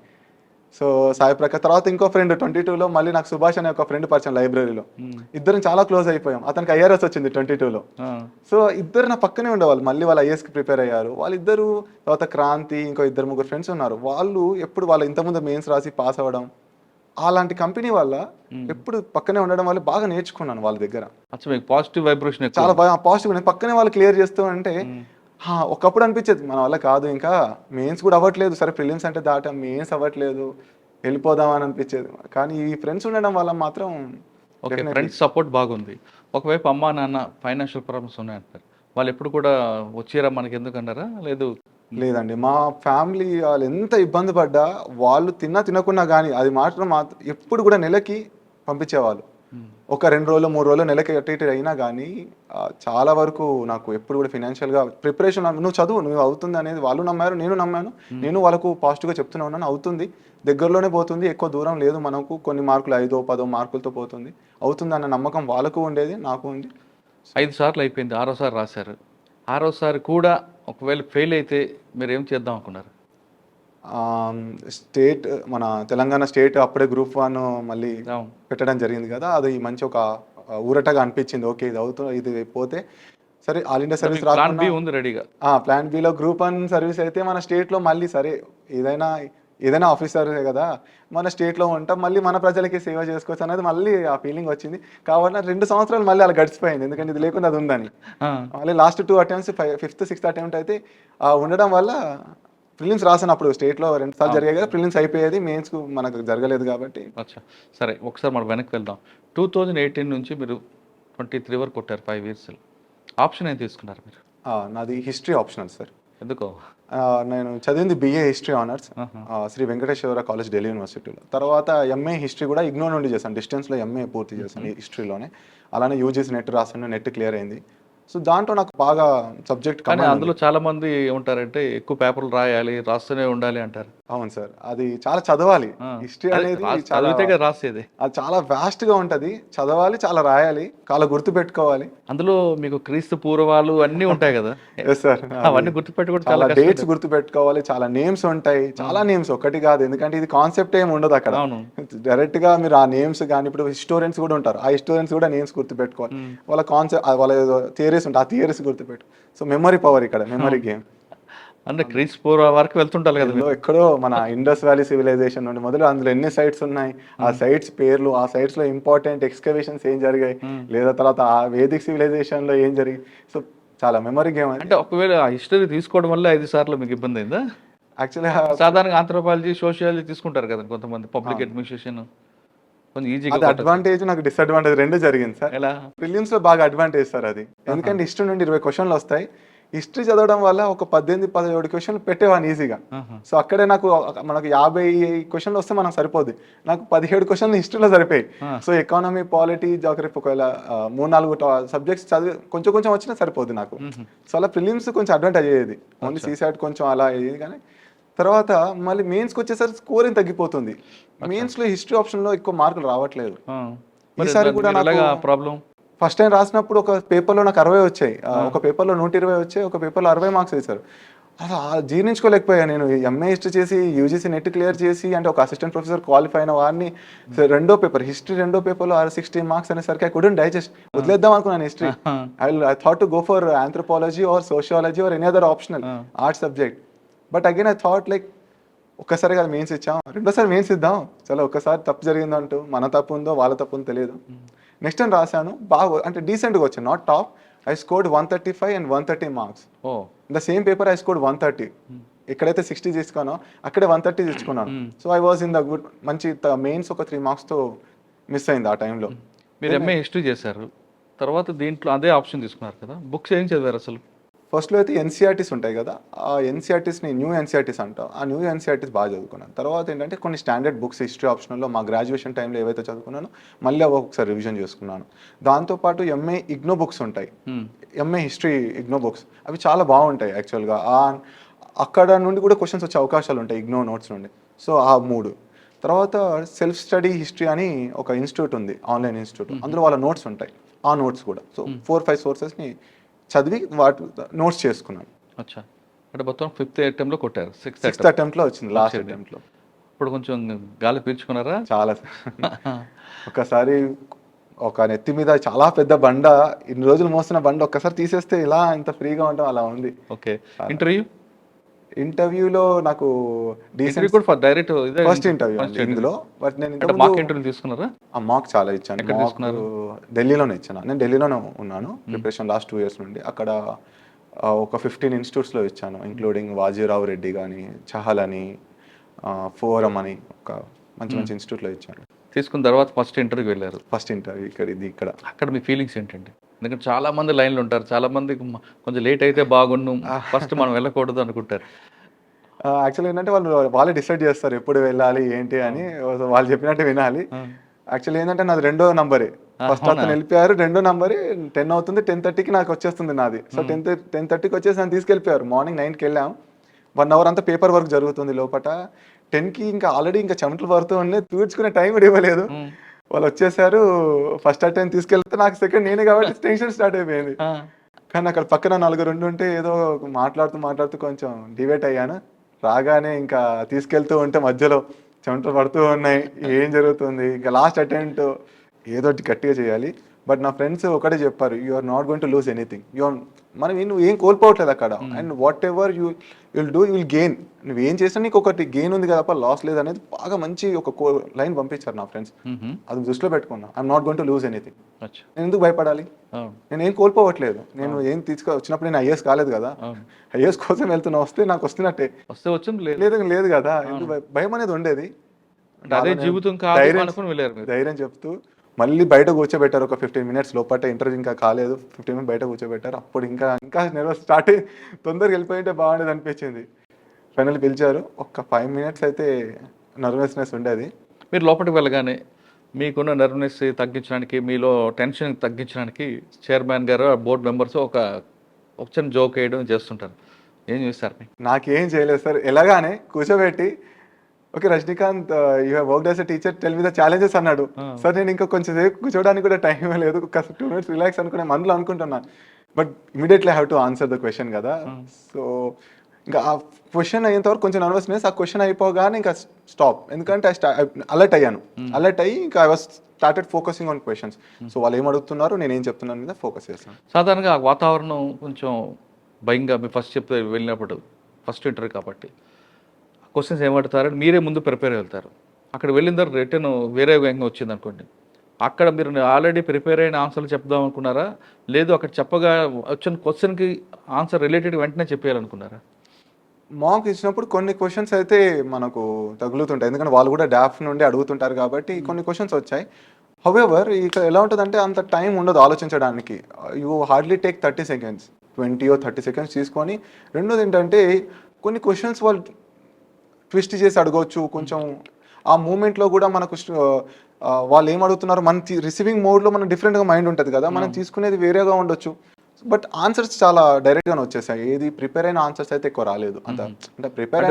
Speaker 2: సో సాయి ప్రకాష్ తర్వాత ఇంకో ఫ్రెండ్ 22లో మళ్ళీ నాకు సుభాష్ అనే ఒక ఫ్రెండ్ పరిచయం లైబ్రరీలో. ఇద్దరం చాలా క్లోజ్ అయిపోయాం. అతనికి ఐఆర్ఎస్ వచ్చింది 22లో. సో ఇద్దరు నా పక్కనే ఉండేవాళ్ళు. మళ్ళీ వాళ్ళు ఐఏఎస్కి ప్రిపేర్ అయ్యారు వాళ్ళిద్దరు. తర్వాత క్రాంతి, ఇంకో 2-3 ఫ్రెండ్స్ ఉన్నారు. వాళ్ళు ఎప్పుడు వాళ్ళ ఇంతకుముందు మెయిన్స్ రాసి పాస్ అవ్వడం, అలాంటి కంపెనీ వల్ల ఎప్పుడు పక్కనే ఉండడం వల్ల బాగా నేర్చుకున్నాను వాళ్ళ దగ్గర.
Speaker 1: పాజిటివ్ వైబ్రేషన్
Speaker 2: చాలా బాగా పాజిటివ్. పక్కనే వాళ్ళు క్లియర్ చేస్తూ అంటే ఒకప్పుడు అనిపించేది మన వల్ల కాదు, ఇంకా మెయిన్స్ కూడా అవ్వట్లేదు, సరే ప్రిలిమ్స్ అంటే దాటం, మెయిన్స్ అవ్వట్లేదు, వెళ్ళిపోదాం అని అనిపించేది. కానీ ఈ ఫ్రెండ్స్ ఉండడం వల్ల మాత్రం
Speaker 1: ఫ్రెండ్స్ సపోర్ట్ బాగుంది. ఒకవైపు అమ్మా నాన్న ఫైనాన్షియల్ ప్రాబ్లమ్స్ ఉన్నాయంటారు, వాళ్ళు ఎప్పుడు కూడా వచ్చారా మనకి ఎందుకు అన్నారా?
Speaker 2: లేదండి, మా ఫ్యామిలీ వాళ్ళు ఎంత ఇబ్బంది పడ్డా వాళ్ళు తినకున్నా కానీ అది మాత్రం ఎప్పుడు కూడా నెలకి పంపించేవాళ్ళు. ఒక 2 రోజులు 3 రోజులు నెలకి అటు ఇటు అయినా కానీ చాలా వరకు నాకు ఎప్పుడు కూడా ఫినాన్షియల్గా ప్రిపరేషన్, నువ్వు చదువు, నువ్వు అవుతుంది అనేది వాళ్ళు నమ్మారు, నేను నమ్మాను. నేను వాళ్ళకు పాజిటివ్గా చెప్తూనే ఉన్నాను, అవుతుంది, దగ్గరలోనే పోతుంది, ఎక్కువ దూరం లేదు మనకు, కొన్ని మార్కులు 5-10 మార్కులతో పోతుంది, అవుతుంది అన్న నమ్మకం వాళ్ళకు ఉండేది, నాకు ఉంది.
Speaker 1: 5 సార్లు అయిపోయింది, 6వ సారి రాశారు. ఆరోసారి కూడా ఒకవేళ ఫెయిల్ అయితే మీరు ఏం చేద్దాం అనుకున్నారు?
Speaker 2: స్టేట్ మన తెలంగాణ స్టేట్ అప్పుడే గ్రూప్ 1 మళ్ళీ
Speaker 1: అవును.
Speaker 2: పెట్టడం జరిగింది కదా, అది మంచి ఒక ఊరటగా అనిపించింది. ఓకే, ఇది పోతే సరే ఆల్ ఇండియా సర్వీస్
Speaker 1: ప్లాన్
Speaker 2: రాకుండా
Speaker 1: బి ఉంది రెడీగా.
Speaker 2: ప్లాన్ బిలో గ్రూప్ 1 సర్వీస్ అయితే మన స్టేట్లో మళ్ళీ సరే ఏదైనా ఆఫీసరే కదా, మన స్టేట్లో ఉంటాం, మళ్ళీ మన ప్రజలకి సేవ చేసుకోవచ్చు అనేది మళ్ళీ ఆ ఫీలింగ్ వచ్చింది. కాబట్టి 2 సంవత్సరాలు మళ్ళీ అలా గడిచిపోయింది, ఎందుకంటే ఇది లేకుండా అది ఉందని. మళ్ళీ last 2 attempts 5th 6th attempt అయితే ఉండడం వల్ల ప్రిలిమ్స్ రాసినప్పుడు స్టేట్లో 2 సార్లు జరిగాయి కదా, ప్రిలిమ్స్ అయిపోయేది, మెయిన్స్కు మనకు జరగలేదు కాబట్టి.
Speaker 1: అచ్చా, సరే ఒకసారి మనం వెనక్కి వెళ్దాం. 2018 నుంచి మీరు 23 వరకు కొట్టారు, 5 years. ఆప్షన్ ఏం తీసుకున్నారు మీరు?
Speaker 2: నాది హిస్టరీ ఆప్షనల్ సార్.
Speaker 1: ఎందుకో?
Speaker 2: నేను చదివింది BA history honours Shri Venkateswara college Delhi యూనివర్సిటీలో. తర్వాత MA హిస్టరీ కూడా ఇగ్నో నుండి చేశాను, డిస్టెన్స్లో MA పూర్తి చేశాను హిస్టరీలోనే. అలానే UGC నెట్ రాసాను, నెట్ క్లియర్ అయింది. సో దాంట్లో నాకు బాగా సబ్జెక్ట్.
Speaker 1: కానీ అందులో చాలా మంది ఏమంటారంటే ఎక్కువ పేపర్లు రాయాలి, రాస్తూనే ఉండాలి అంటారు.
Speaker 2: అవును సార్, అది చాలా చదవాలి. హిస్టరీ అనేది
Speaker 1: రాసేది
Speaker 2: అది చాలా వాస్ట్ గా ఉంటది, చదవాలి, చాలా రాయాలి, చాలా గుర్తు పెట్టుకోవాలి.
Speaker 1: అందులో మీకు క్రీస్తు పూర్వాలు అన్నీ ఉంటాయి కదా.
Speaker 2: సార్
Speaker 1: అవన్నీ గుర్తుపెట్టుకోవడం
Speaker 2: చాలా డేట్స్ గుర్తు పెట్టుకోవాలి, చాలా నేమ్స్ ఉంటాయి, చాలా నేమ్స్ ఒకటి కాదు, ఎందుకంటే ఇది కాన్సెప్ట్ ఏమి ఉండదు అక్కడ. డైరెక్ట్ గా మీరు ఆ నేమ్స్ కానీ, ఇప్పుడు హిస్టోరియన్స్ కూడా ఉంటారు, ఆ హిస్టోరియన్స్ కూడా నేమ్స్ గుర్తు పెట్టుకోవాలి, వాళ్ళ కాన్సెప్ట్, వాళ్ళ థియరీస్ ఉంటాయి, ఆ థియరీస్ గుర్తుపెట్టు. సో మెమరీ పవర్ ఇక్కడ, మెమరీ గేమ్.
Speaker 1: అంటే క్రీస్తు పూర్వ వరకు వెళ్తుంటారు కదా.
Speaker 2: ఎక్కడో మన ఇండస్ వ్యాలీ సివిలైజేషన్ నుండి మొదలు అందులో ఎన్ని సైట్స్ ఉన్నాయి, ఆ సైట్స్ పేర్లు, ఆ సైట్స్ లో ఇంపార్టెంట్ ఎక్స్కవేషన్స్ ఏం జరిగాయి, లేదా తర్వాత ఆ వేదిక్ సివిలైజేషన్ లో ఏం జరిగాయి. సో చాలా మెమరీ గేమ్.
Speaker 1: అంటే ఒకవేళ హిస్టరీ తీసుకోవడం వల్ల 5 సార్లు మీకు ఇబ్బంది అయిందా?
Speaker 2: యాక్చువల్లీ
Speaker 1: సాధారణంగా ఆంథ్రోపాలజీ, సోషియాలజీ తీసుకుంటారు కదా కొంతమంది, పబ్లిక్ అడ్మినిస్ట్రేషన్ కొంచెం ఈజీగా.
Speaker 2: అది అడ్వాంటేజ్, నాకు డిసడ్వాంటేజ్ రెండు జరిగింది సార్.
Speaker 1: ఎలా?
Speaker 2: ప్రిలిమ్స్ లో బాగా అడ్వాంటేజ్ సార్ అది, ఎందుకంటే హిస్టరీ నుండి 20 క్వశ్చన్లు వస్తాయి. హిస్టరీ చదవడం వల్ల ఒక 18-17 క్వశ్చన్లు పెట్టేవాడిని ఈజీగా. సో అక్కడే మనకు 50 క్వశ్చన్లు వస్తే మనకు సరిపోద్ది, నాకు 17 క్వశ్చన్లు హిస్టరీలో సరిపోయి. సో ఎకానమీ, పాలిటీ, జాగ్రఫీ ఒకవేళ 3-4 సబ్జెక్ట్స్ చదివి కొంచెం కొంచెం వచ్చినా సరిపోద్ది నాకు. సో అలా ప్రిలిమ్స్ కొంచెం అడ్వాంటేజ్ అయ్యేది, ఓన్లీ సీసాట్ కొంచెం అలా అయ్యేది. కానీ తర్వాత మళ్ళీ మెయిన్స్కి వచ్చేసరికి స్కోరింగ్ తగ్గిపోతుంది. మెయిన్స్లో హిస్టరీ ఆప్షన్లో ఎక్కువ మార్కులు రావట్లేదు. ఈసారి కూడా నాకు
Speaker 1: ప్రాబ్లం.
Speaker 2: ఫస్ట్ టైం రాసినప్పుడు ఒక పేపర్లో నాకు 60 వచ్చాయి, ఒక పేపర్లో 120 వచ్చాయి, ఒక పేపర్లో 60 మార్క్స్ వేశారు. అసలు జీర్ణించుకోలేకపోయాను నేను. MA హిస్టరీ చేసి, UGC నెట్ క్లియర్ చేసి, అంటే ఒక అసిస్టెంట్ ప్రొఫెసర్ క్వాలిఫై అయిన వారిని రెండో పేపర్ హిస్టరీ, రెండో పేపర్లో 16 మార్క్స్ అనేసరికి ఐ కుడెంట్ డైజెస్ట్. వదిలేద్దాం అనుకున్నాను history. I thought to go for anthropology are sociology or any other optional arts subject. But again I thought like ఒక్కసారి కదా మెయిన్స్ ఇచ్చాం, రెండోసారి మెయిన్స్ ఇద్దాం, చలో ఒక్కసారి తప్పు జరిగిందంటూ, మన తప్పు ఉందో వాళ్ళ తప్పు ఉందో తెలియదు. నెక్స్ట్ టైం రాశాను, బాగా అంటే డీసెంట్గా వచ్చాను, not top. I scored 135 and 130 marks. The same paper I scored 130. ఎక్కడైతే 60 తీసుకున్నానో అక్కడే 130 తెచ్చుకున్నాను. So I was in the good. మంచి మెయిన్స్ ఒక 3 మార్క్స్తో మిస్ అయింది ఆ టైంలో.
Speaker 1: మీరు MA హిస్టరీ చేశారు, తర్వాత దీంట్లో అదే ఆప్షన్ తీసుకున్నారు కదా, బుక్స్ ఏం చదివారు అసలు?
Speaker 2: ఫస్ట్లో అయితే NCERTs ఉంటాయి కదా, ఆ NCERTsని న్యూ NCERTs అంటాం, ఆ న్యూ NCERTs బాగా చదువుకున్నాను. తర్వాత ఏంటంటే కొన్ని స్టాండర్డ్ బుక్స్ హిస్టరీ ఆప్షనల్లో మా గ్రాడ్యుయేషన్ టైంలో ఏవైతే చదువుకున్నానో మళ్ళీ ఒకసారి రివిజన్ చేసుకున్నాను. దాంతోపాటు MA ఇగ్నో బుక్స్ ఉంటాయి, MA హిస్టరీ ఇగ్నో బుక్స్, అవి చాలా బాగుంటాయి యాక్చువల్గా. అక్కడ నుండి కూడా క్వశ్చన్స్ వచ్చే అవకాశాలు ఉంటాయి ఇగ్నో నోట్స్ నుండి. సో ఆ 3. తర్వాత సెల్ఫ్ స్టడీ హిస్టరీ అని ఒక ఇన్స్టిట్యూట్ ఉంది, ఆన్లైన్ ఇన్స్టిట్యూట్, అందులో వాళ్ళ నోట్స్ ఉంటాయి, ఆ నోట్స్ కూడా. సో 4-5 సోర్సెస్ని చదివి వాటి నోట్స్ చేసుకున్నాను.
Speaker 1: అచ్చా, అంటే మొత్తం 5th అటెంప్ట్లో కొట్టారు, 6th
Speaker 2: అటెంప్ట్లో వచ్చింది, లాస్ట్ అటెంప్ట్లో.
Speaker 1: ఇప్పుడు కొంచెం గాలి పీల్చుకున్నారా?
Speaker 2: చాలా. ఒకసారి ఒక నెత్తి మీద చాలా పెద్ద బండ, ఇన్ని రోజులు మోస్తున్న బండ ఒక్కసారి తీసేస్తే ఇలా ఇంత ఫ్రీగా ఉంటాం, అలా ఉంది.
Speaker 1: ఓకే.
Speaker 2: ఇంటర్వ్యూలో నాకు
Speaker 1: డైరెక్ట్
Speaker 2: ఫస్ట్ ఇంటర్వ్యూ ఇందులో. బట్ నేను
Speaker 1: ఇంటర్వ్యూ తీసుకున్నారా?
Speaker 2: మాక్ చాలా ఇచ్చాను, ఢిల్లీలోనే ఇచ్చాను. నేను ఢిల్లీలోనే ఉన్నాను ప్రిపరేషన్ లాస్ట్ 2 years నుండి. అక్కడ ఒక 15 ఇన్స్టిట్యూట్స్లో ఇచ్చాను, ఇంక్లూడింగ్ వాజీరావు రెడ్డి కానీ, చహల్ అని, ఫోరం అని, ఒక మంచి మంచి ఇన్స్టిట్యూట్లో ఇచ్చాను.
Speaker 1: తీసుకున్న తర్వాత ఫస్ట్ ఇంటర్వ్యూకి వెళ్ళారు.
Speaker 2: ఫస్ట్ ఇంటర్వ్యూ ఇక్కడ.
Speaker 1: అక్కడ మీ ఫీలింగ్స్ ఏంటండి? ఎందుకంటే చాలా మంది లైన్లో ఉంటారు, చాలా మంది కొంచెం లేట్ అయితే బాగుండు, ఫస్ట్ మనం వెళ్ళకూడదు అనుకుంటారు.
Speaker 2: యాక్చువల్లీ ఏంటంటే వాళ్ళే డిసైడ్ చేస్తారు ఎప్పుడు వెళ్ళాలి ఏంటి అని, వాళ్ళు చెప్పినట్టు వినాలి. యాక్చువల్లీ ఏంటంటే నాది 2వ నంబరే, ఫస్ట్ అతను వెళ్ళిపోయారు, 2వ నంబరే 10 అవుతుంది, 10:30కి నాకు వచ్చేస్తుంది నాది. సో 10:30కి వచ్చేసి నన్ను తీసుకెళ్ళిపోయారు. మార్నింగ్ 9కి వెళ్ళాం, 1 hour అంతా పేపర్ వర్క్ జరుగుతుంది లోపల. 10కి ఇంకా ఆల్రెడీ ఇంకా చెమటలు పడుతూ ఉండే, తూర్చుకునే టైం కూడా ఇవ్వలేదు. వాళ్ళు వచ్చేసారు, ఫస్ట్ అటెంప్ట్ తీసుకెళ్తే నాకు సెకండ్ నేనే కాబట్టి టెన్షన్ స్టార్ట్ అయిపోయింది. కానీ అక్కడ పక్కన నలుగురు ఉంటే ఏదో మాట్లాడుతూ కొంచెం డివేట్ అయ్యాను. రాగానే ఇంకా తీసుకెళ్తూ ఉంటే మధ్యలో చెమటలు పడుతూ ఉన్నాయి. ఏం జరుగుతుంది? ఇంకా లాస్ట్ అటెంప్ట్ ఏదో ఒకటి గట్టిగా చేయాలి. బట్ నా ఫ్రెండ్స్ ఒకటే చెప్పారు, you are not going to lose anything. నువ్వు ఏం కోల్పోవట్లేదు అక్కడ. And whatever will do, you will gain. నువ్వు ఏం చేసినా నీకు ఒకటి గెయిన్ ఉంది కదా, లాస్ లేదు అనేది బాగా మంచి ఒక లైన్ పంపించారు నా ఫ్రెండ్స్. అది దృష్టిలో పెట్టుకున్నా. I'm not going to lose anything. నేను ఎందుకు భయపడాలి? నేను ఏం కోల్పోవట్లేదు. నేను ఏం వచ్చినప్పుడు నేను ఐఏఎస్ కాలేదు కదా, ఐఏఎస్ కోసం వెళ్తున్నా. వస్తే నాకు వస్తున్నట్టే, లేదు కదా. ఎందుకు భయం అనేది ఉండేది. ధైర్యం చెప్తూ మళ్ళీ బయట కూర్చోబెట్టారు. ఒక 15 minutes లోపల ఇంటర్వ్యూ ఇంకా కాలేదు, 15 minutes బయట కూర్చోబెట్టారు. అప్పుడు ఇంకా నర్వస్ స్టార్ట్ అయ్యి తొందరగా వెళ్ళిపోయింటే బాగుండేది అనిపించింది. ఫైనల్ పిలిచారు. ఒక 5 minutes అయితే నర్వస్నెస్ ఉండేది.
Speaker 1: మీరు లోపలికి వెళ్ళగానే మీకున్న నర్వస్నెస్ తగ్గించడానికి, మీలో టెన్షన్ తగ్గించడానికి చైర్మన్ గారు, బోర్డు మెంబర్స్ ఒక చిన్న జోక్ వేయడం చేస్తుంటారు. ఏం చేస్తారు?
Speaker 2: నాకేం చేయలేదు సార్. ఎలాగానే కూర్చోబెట్టి, okay Rajinikanth, you have worked as a teacher, tell me the challenges అన్నాడు. సార్ నేను ఇంకా కొంచెం సేపు కూర్చోడానికి కూడా టైం లేదు, 2 minutes రిలాక్స్ అనుకునే మనలో అనుకుంటున్నాను. But immediately have to answer the question కదా. సో ఇంకా ఆ క్వశ్చన్ అయ్యేంత వరకు కొంచెం నర్వస్నెస్. ఆ క్వశ్చన్ అయిపోగానే ఇంకా స్టాప్. ఎందుకంటే అలర్ట్ అయ్యాను. అలర్ట్ అయ్యి ఇంకా I was started focusing on questions. So వాళ్ళు ఏం అడుగుతున్నారు, నేను ఏం చెప్తున్నాను మీద ఫోకస్ చేస్తాను.
Speaker 1: సాధారణంగా ఆ వాతావరణం కొంచెం భయంగా, మీరు ఫస్ట్ చెప్తే వెళ్ళినప్పుడు ఫస్ట్ ఇంటర్వ్యూ కాబట్టి క్వశ్చన్స్ ఏమడుతారని మీరే ముందు ప్రిపేర్ వెళ్తారు. అక్కడ వెళ్ళిన తర్వాత రిటర్న్ వేరే విధంగా వచ్చింది అనుకోండి, అక్కడ మీరు ఆల్రెడీ ప్రిపేర్ అయిన ఆన్సర్లు చెప్దాం అనుకున్నారా, లేదు అక్కడ చెప్పగా వచ్చిన క్వశ్చన్కి ఆన్సర్ రిలేటెడ్ వెంటనే చెప్పేయాలనుకున్నారా?
Speaker 2: మాక్ ఇచ్చినప్పుడు కొన్ని క్వశ్చన్స్ అయితే మనకు తగులుతుంటాయి, ఎందుకంటే వాళ్ళు కూడా డాఫ్ నుండి అడుగుతుంటారు కాబట్టి కొన్ని క్వశ్చన్స్ వచ్చాయి. హౌఎవర్ ఇక్కడ ఎలా ఉంటుందంటే అంత టైం ఉండదు ఆలోచించడానికి. You hardly take 30 seconds, 20 or 30 seconds తీసుకొని. రెండోది ఏంటంటే కొన్ని క్వశ్చన్స్ వాళ్ళు ట్విస్ట్ చేసి అడగవచ్చు. కొంచెం ఆ మూమెంట్లో కూడా మనకు వాళ్ళు ఏం అడుగుతున్నారు, మన రిసీవింగ్ మోడ్లో మనం డిఫరెంట్గా మైండ్ ఉంటుంది కదా, మనం తీసుకునేది వేరేగా ఉండొచ్చు. బట్ ఆన్సర్స్ చాలా డైరెక్ట్గానే వచ్చేసాయి. ఏది ప్రిపేర్ అయిన ఆన్సర్స్ అయితే ఎక్కువ రాలేదు. అంటే ప్రిపేర్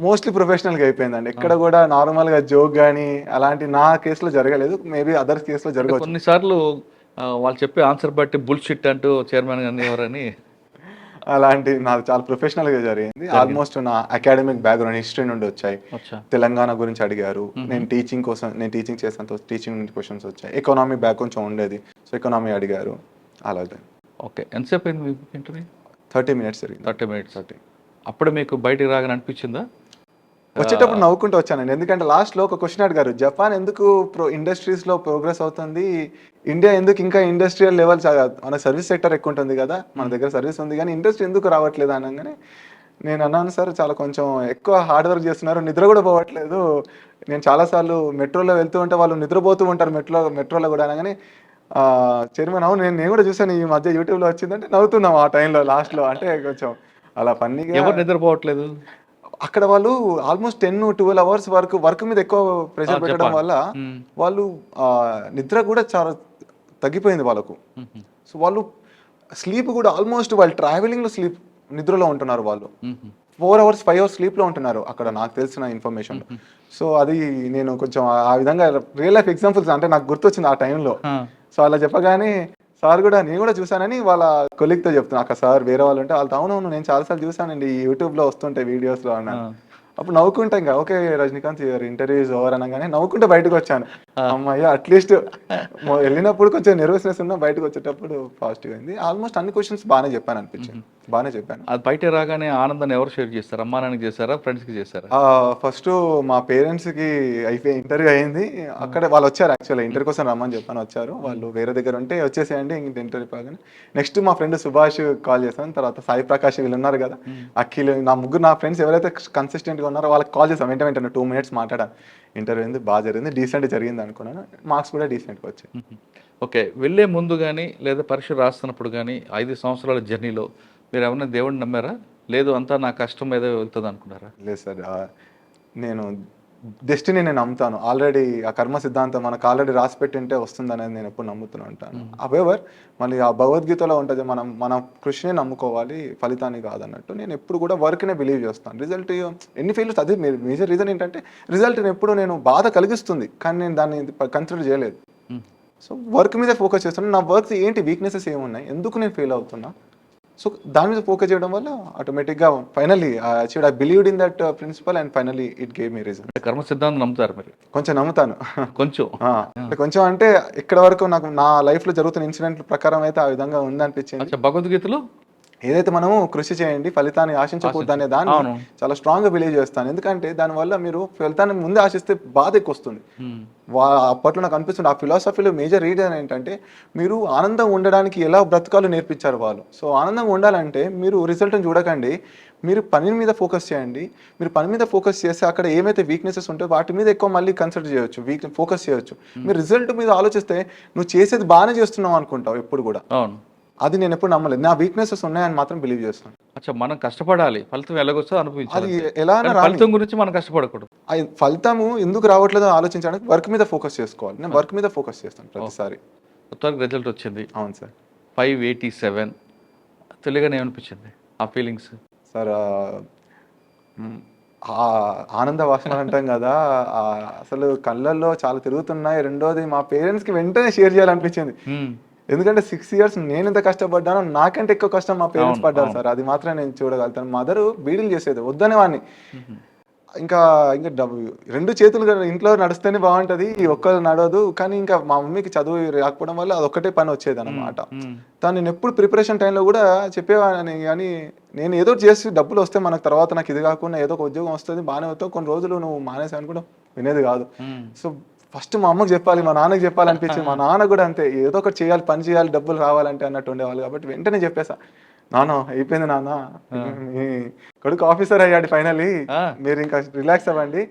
Speaker 2: మోస్ట్లీ ప్రొఫెషనల్గా అయిపోయిందండి. ఎక్కడ కూడా నార్మల్గా జోక్ కానీ అలాంటి నా కేసులో జరగలేదు. మేబీ అదర్స్ కేసులో జరగవచ్చు.
Speaker 1: కొన్నిసార్లు వాళ్ళు చెప్పే ఆన్సర్ బట్టి బుల్షిట్ అంటూ చైర్మన్ గారిని ఎవరని
Speaker 2: అలాంటి నాది చాలా ప్రొఫెషనల్గా జరిగింది. ఆల్మోస్ట్ నా అకాడమిక్ బ్యాక్గ్రౌండ్ హిస్టరీ నుండి వచ్చాయి. తెలంగాణ గురించి అడిగారు. నేను టీచింగ్ చేసాను, టీచింగ్ నుండి క్వశ్చన్స్ వచ్చాయి. ఎకనామీ బ్యాక్ కొంచెం ఉండేది, సో ఎకనామీ అడిగారు. అలాగే.
Speaker 1: ఓకే, ఎంతసేపు అయింది ఇంటర్వ్యూ?
Speaker 2: 30 minutes జరిగింది.
Speaker 1: 30 minutes. అప్పుడు మీకు బయటికి రాగానే అనిపించిందా?
Speaker 2: వచ్చేటప్పుడు నవ్వుకుంటూ వచ్చానండి. ఎందుకంటే లాస్ట్లో ఒక క్వశ్చన్ అడిగారు, జపాన్ ఎందుకు ఇండస్ట్రీస్లో ప్రోగ్రెస్ అవుతుంది, ఇండియా ఎందుకు ఇంకా ఇండస్ట్రియల్ లెవెల్, మన సర్వీస్ సెక్టర్ ఎక్కువ ఉంటుంది కదా, మన దగ్గర సర్వీస్ ఉంది కానీ ఇండస్ట్రీ ఎందుకు రావట్లేదు అనగానే నేను అన్నాను, సార్ చాలా కొంచెం ఎక్కువ హార్డ్ వర్క్ చేస్తున్నారు, నిద్ర కూడా పోవట్లేదు. నేను చాలాసార్లు మెట్రోలో వెళ్తూ ఉంటే వాళ్ళు నిద్రపోతూ ఉంటారు మెట్రోలో కూడా అనగానే, చైర్మన్ అవును నేను కూడా చూసాను ఈ మధ్య యూట్యూబ్లో వచ్చిందంటే నవ్వుతున్నాం ఆ టైంలో లాస్ట్లో. అంటే కొంచెం అలా ఫన్నీగా.
Speaker 1: ఎవరు నిద్రపోవట్లేదు
Speaker 2: అక్కడ? వాళ్ళు ఆల్మోస్ట్ 10 to 12 hours వర్క్ మీద ఎక్కువ ప్రెషర్ పెట్టడం వల్ల వాళ్ళు నిద్ర కూడా చాలా తగ్గిపోయింది వాళ్ళకు. సో వాళ్ళు స్లీప్ కూడా ఆల్మోస్ట్ వాళ్ళు ట్రావెలింగ్లో నిద్రలో ఉంటున్నారు. వాళ్ళు 4 hours 5 hours స్లీప్లో ఉంటున్నారు అక్కడ, నాకు తెలిసిన ఇన్ఫర్మేషన్. సో అది నేను కొంచెం ఆ విధంగా రియల్ లైఫ్ ఎగ్జాంపుల్స్ అంటే నాకు గుర్తొచ్చింది ఆ టైంలో. సో అలా చెప్పగానే సార్ కూడా నేను కూడా చూసానని వాళ్ళ కొలీగ్తో చెప్తున్నా. అక్కడ సార్ వేరే వాళ్ళు ఉంటే వాళ్ళతో అవునవును నేను చాలాసార్లు చూసానండి యూట్యూబ్లో వస్తుంటాయి వీడియోస్లో అన్నాను. అప్పుడు నవ్వుకుంటా ఇంకా okay Rajinikanth interview is over అనగానే నవ్వుకుంటే బయటకు వచ్చాను. అమ్మాయి అట్లీస్ట్ వెళ్ళినప్పుడు కొంచెం నెర్వస్నెస్ ఉన్నా బయటకు వచ్చేటప్పుడు పాజిటివ్ అయింది. ఆల్మోస్ట్ అన్ని క్వశ్చన్స్ బాగానే చెప్పాను అనిపించింది. బాగానే చెప్పాను.
Speaker 1: అది బయట రాగానే ఆనందాన్ని ఎవరు షేర్ చేస్తారు? అమ్మా నాన్నకి చేశారా, ఫ్రెండ్స్కి చేశారా?
Speaker 2: ఫస్ట్ మా పేరెంట్స్కి ఇంటర్వ్యూ అయింది. అక్కడ వాళ్ళు వచ్చారు, యాక్చువల్గా ఇంటర్వ్యూ కోసం రమ్మని చెప్పాను, వచ్చారు. వాళ్ళు వేరే దగ్గర ఉంటే వచ్చేసేయండి ఇంక ఇంటర్వ్యూ కాగానే. నెక్స్ట్ మా ఫ్రెండ్ సుభాష్ కాల్ చేశాను, తర్వాత సాయి ప్రకాష్ వీళ్ళు ఉన్నారు కదా, అఖిల్, నా ఫ్రెండ్స్ ఎవరైతే కన్సిస్టెంట్గా ఉన్నారో వాళ్ళకి కాల్ చేసాం. వెంటనే 2 minutes మాట్లాడాను. ఇంటర్వ్యూ అయింది, బాగా జరిగింది, డీసెంట్ జరిగింది అనుకున్నాను. మార్క్స్ కూడా డీసెంట్గా వచ్చాయి.
Speaker 1: ఓకే, వెళ్ళే ముందు కానీ లేదా పరీక్ష రాస్తున్నప్పుడు కానీ 5 సంవత్సరాల జర్నీలో మీరు ఏమన్నా దేవుడిని నమ్మారా, లేదు అంతా నా కష్టం ఏదో వెళ్తుంది అనుకున్నారా?
Speaker 2: లేదు సార్, నేను డెస్టినీ నేను నమ్ముతాను. ఆల్రెడీ ఆ కర్మ సిద్ధాంతం మనకు ఆల్రెడీ రాసి పెట్టింటే వస్తుంది అనేది నేను ఎప్పుడు నమ్ముతూనే ఉంటాను. అవెవర్ మళ్ళీ ఆ భగవద్గీతలో ఉంటుంది, మన కృషిని నమ్ముకోవాలి, ఫలితాన్ని కాదన్నట్టు. నేను ఎప్పుడు కూడా వర్క్నే బిలీవ్ చేస్తాను. రిజల్ట్ ఎన్ని ఫెయిల్స్, అదే మేజర్ రీజన్ ఏంటంటే రిజల్ట్ని ఎప్పుడు నేను బాధ కలిగిస్తుంది కానీ నేను దాన్ని కన్సిడర్ చేయలేదు. సో వర్క్ మీద ఫోకస్ చేస్తున్నాను. నా వర్క్ ఏంటి, వీక్నెసెస్ ఏమున్నాయి, ఎందుకు నేను ఫెయిల్ అవుతున్నా, సో దాని మీద ఫోకస్ చేయడం వల్ల ఆటోమేటిక్గా finally I believed in that principle and finally it gave me reason.
Speaker 1: అంటే కర్మ సిద్ధాంతం నమ్ముతారు మీరు?
Speaker 2: కొంచెం నమ్ముతాను.
Speaker 1: కొంచెం
Speaker 2: అంటే కొంచెం అంటే ఇక్కడ వరకు నాకు నా లైఫ్లో జరుగుతున్న ఇన్సిడెంట్ ప్రకారం అయితే ఆ విధంగా ఉందనిపించింది.
Speaker 1: భగవద్గీతలో
Speaker 2: ఏదైతే మనము కృషి చేయండి ఫలితాన్ని ఆశించకూడదు అనే దాన్ని చాలా స్ట్రాంగ్గా బిలీవ్ చేస్తాను. ఎందుకంటే దానివల్ల మీరు ఫలితాన్ని ముందే ఆశిస్తే బాధ ఎక్కువ వస్తుంది. అప్పట్లో నాకు అనిపిస్తుంది ఆ ఫిలాసఫీలో మేజర్ రీజన్ ఏంటంటే మీరు ఆనందంగా ఉండడానికి ఎలా బ్రతకాలో నేర్పించారు వాళ్ళు. సో ఆనందంగా ఉండాలంటే మీరు రిజల్ట్ని చూడకండి, మీరు పని మీద ఫోకస్ చేయండి. మీరు పని మీద ఫోకస్ చేస్తే అక్కడ ఏమైతే వీక్నెసెస్ ఉంటాయో వాటి మీద ఎక్కువ మళ్ళీ కన్సిడర్ చేయొచ్చు, ఫోకస్ చేయొచ్చు. మీరు రిజల్ట్ మీద ఆలోచిస్తే నువ్వు చేసేది బాగానే చేస్తున్నావు అనుకుంటావు ఎప్పుడు కూడా. అది నేను ఎప్పుడు నమ్మలేదు. నా వీక్నెసెస్ ఉన్నాయని మాత్రం బిలీవ్ చేస్తాను.
Speaker 1: అచ్చా, మనం కష్టపడాలి, ఫలితం ఎలాగొస్తుందో అనుభవించాలి.
Speaker 2: అది ఎలా
Speaker 1: ఫలితం గురించి మనం కష్టపడకూడదు.
Speaker 2: ఫలితము ఎందుకు రావట్లేదో ఆలోచించడానికి వర్క్ మీద ఫోకస్ చేసుకోవాలి. నేను వర్క్ మీద ఫోకస్ చేస్తాను ప్రతిసారి.
Speaker 1: మొత్తానికి రిజల్ట్ వచ్చింది.
Speaker 2: అవును సార్.
Speaker 1: 587 తెలియగానే ఏమనిపించింది ఆ ఫీలింగ్స్?
Speaker 2: సార్ ఆనంద వాసన అంటాం కదా, అసలు కళ్ళల్లో చాలా తిరుగుతున్నాయి. రెండోది మా పేరెంట్స్కి వెంటనే షేర్ చేయాలనిపించింది. ఎందుకంటే 6 years నేను ఎంత కష్టపడ్డానో నాకంటే ఎక్కువ కష్టం మా పేరెంట్స్ పడ్డారు సార్. అది మాత్రం నేను చూడగలుగుతాను. మదరు బీడీలు చేసేది, వద్దనే వాడిని. ఇంకా రెండు చేతులు ఇంట్లో నడుస్తేనే బాగుంటుంది, ఈ ఒక్కరు నడవదు. కానీ ఇంకా మా మమ్మీకి చదువు రాకపోవడం వల్ల అదొక్కటే పని వచ్చేది అనమాట. తను నేను ఎప్పుడు ప్రిపరేషన్ టైంలో కూడా చెప్పేవాడిని, కానీ నేను ఏదో చేసి డబ్బులు వస్తే మనకు తర్వాత నాకు ఇది కాకుండా ఏదో ఒక ఉద్యోగం వస్తుంది, బాగానే వస్తావు, కొన్ని రోజులు నువ్వు మానేసి అని కూడా వినేది కాదు. సో ఫస్ట్ మా అమ్మకి చెప్పాలి, మా నాన్నకి చెప్పాలనిపించింది. మా నాన్న కూడా అంతే, ఏదో ఒకటి చేయాలి, పని చేయాలి, డబ్బులు రావాలంటే అన్నట్టు ఉండేవాళ్ళు. కాబట్టి వెంటనే చెప్పేసా, నాన్న అయిపోయింది నాన్న, మీ కొడుకు ఆఫీసర్ అయ్యాడు ఫైనల్లీ, మీరు ఇంకా రిలాక్స్ అవ్వండి,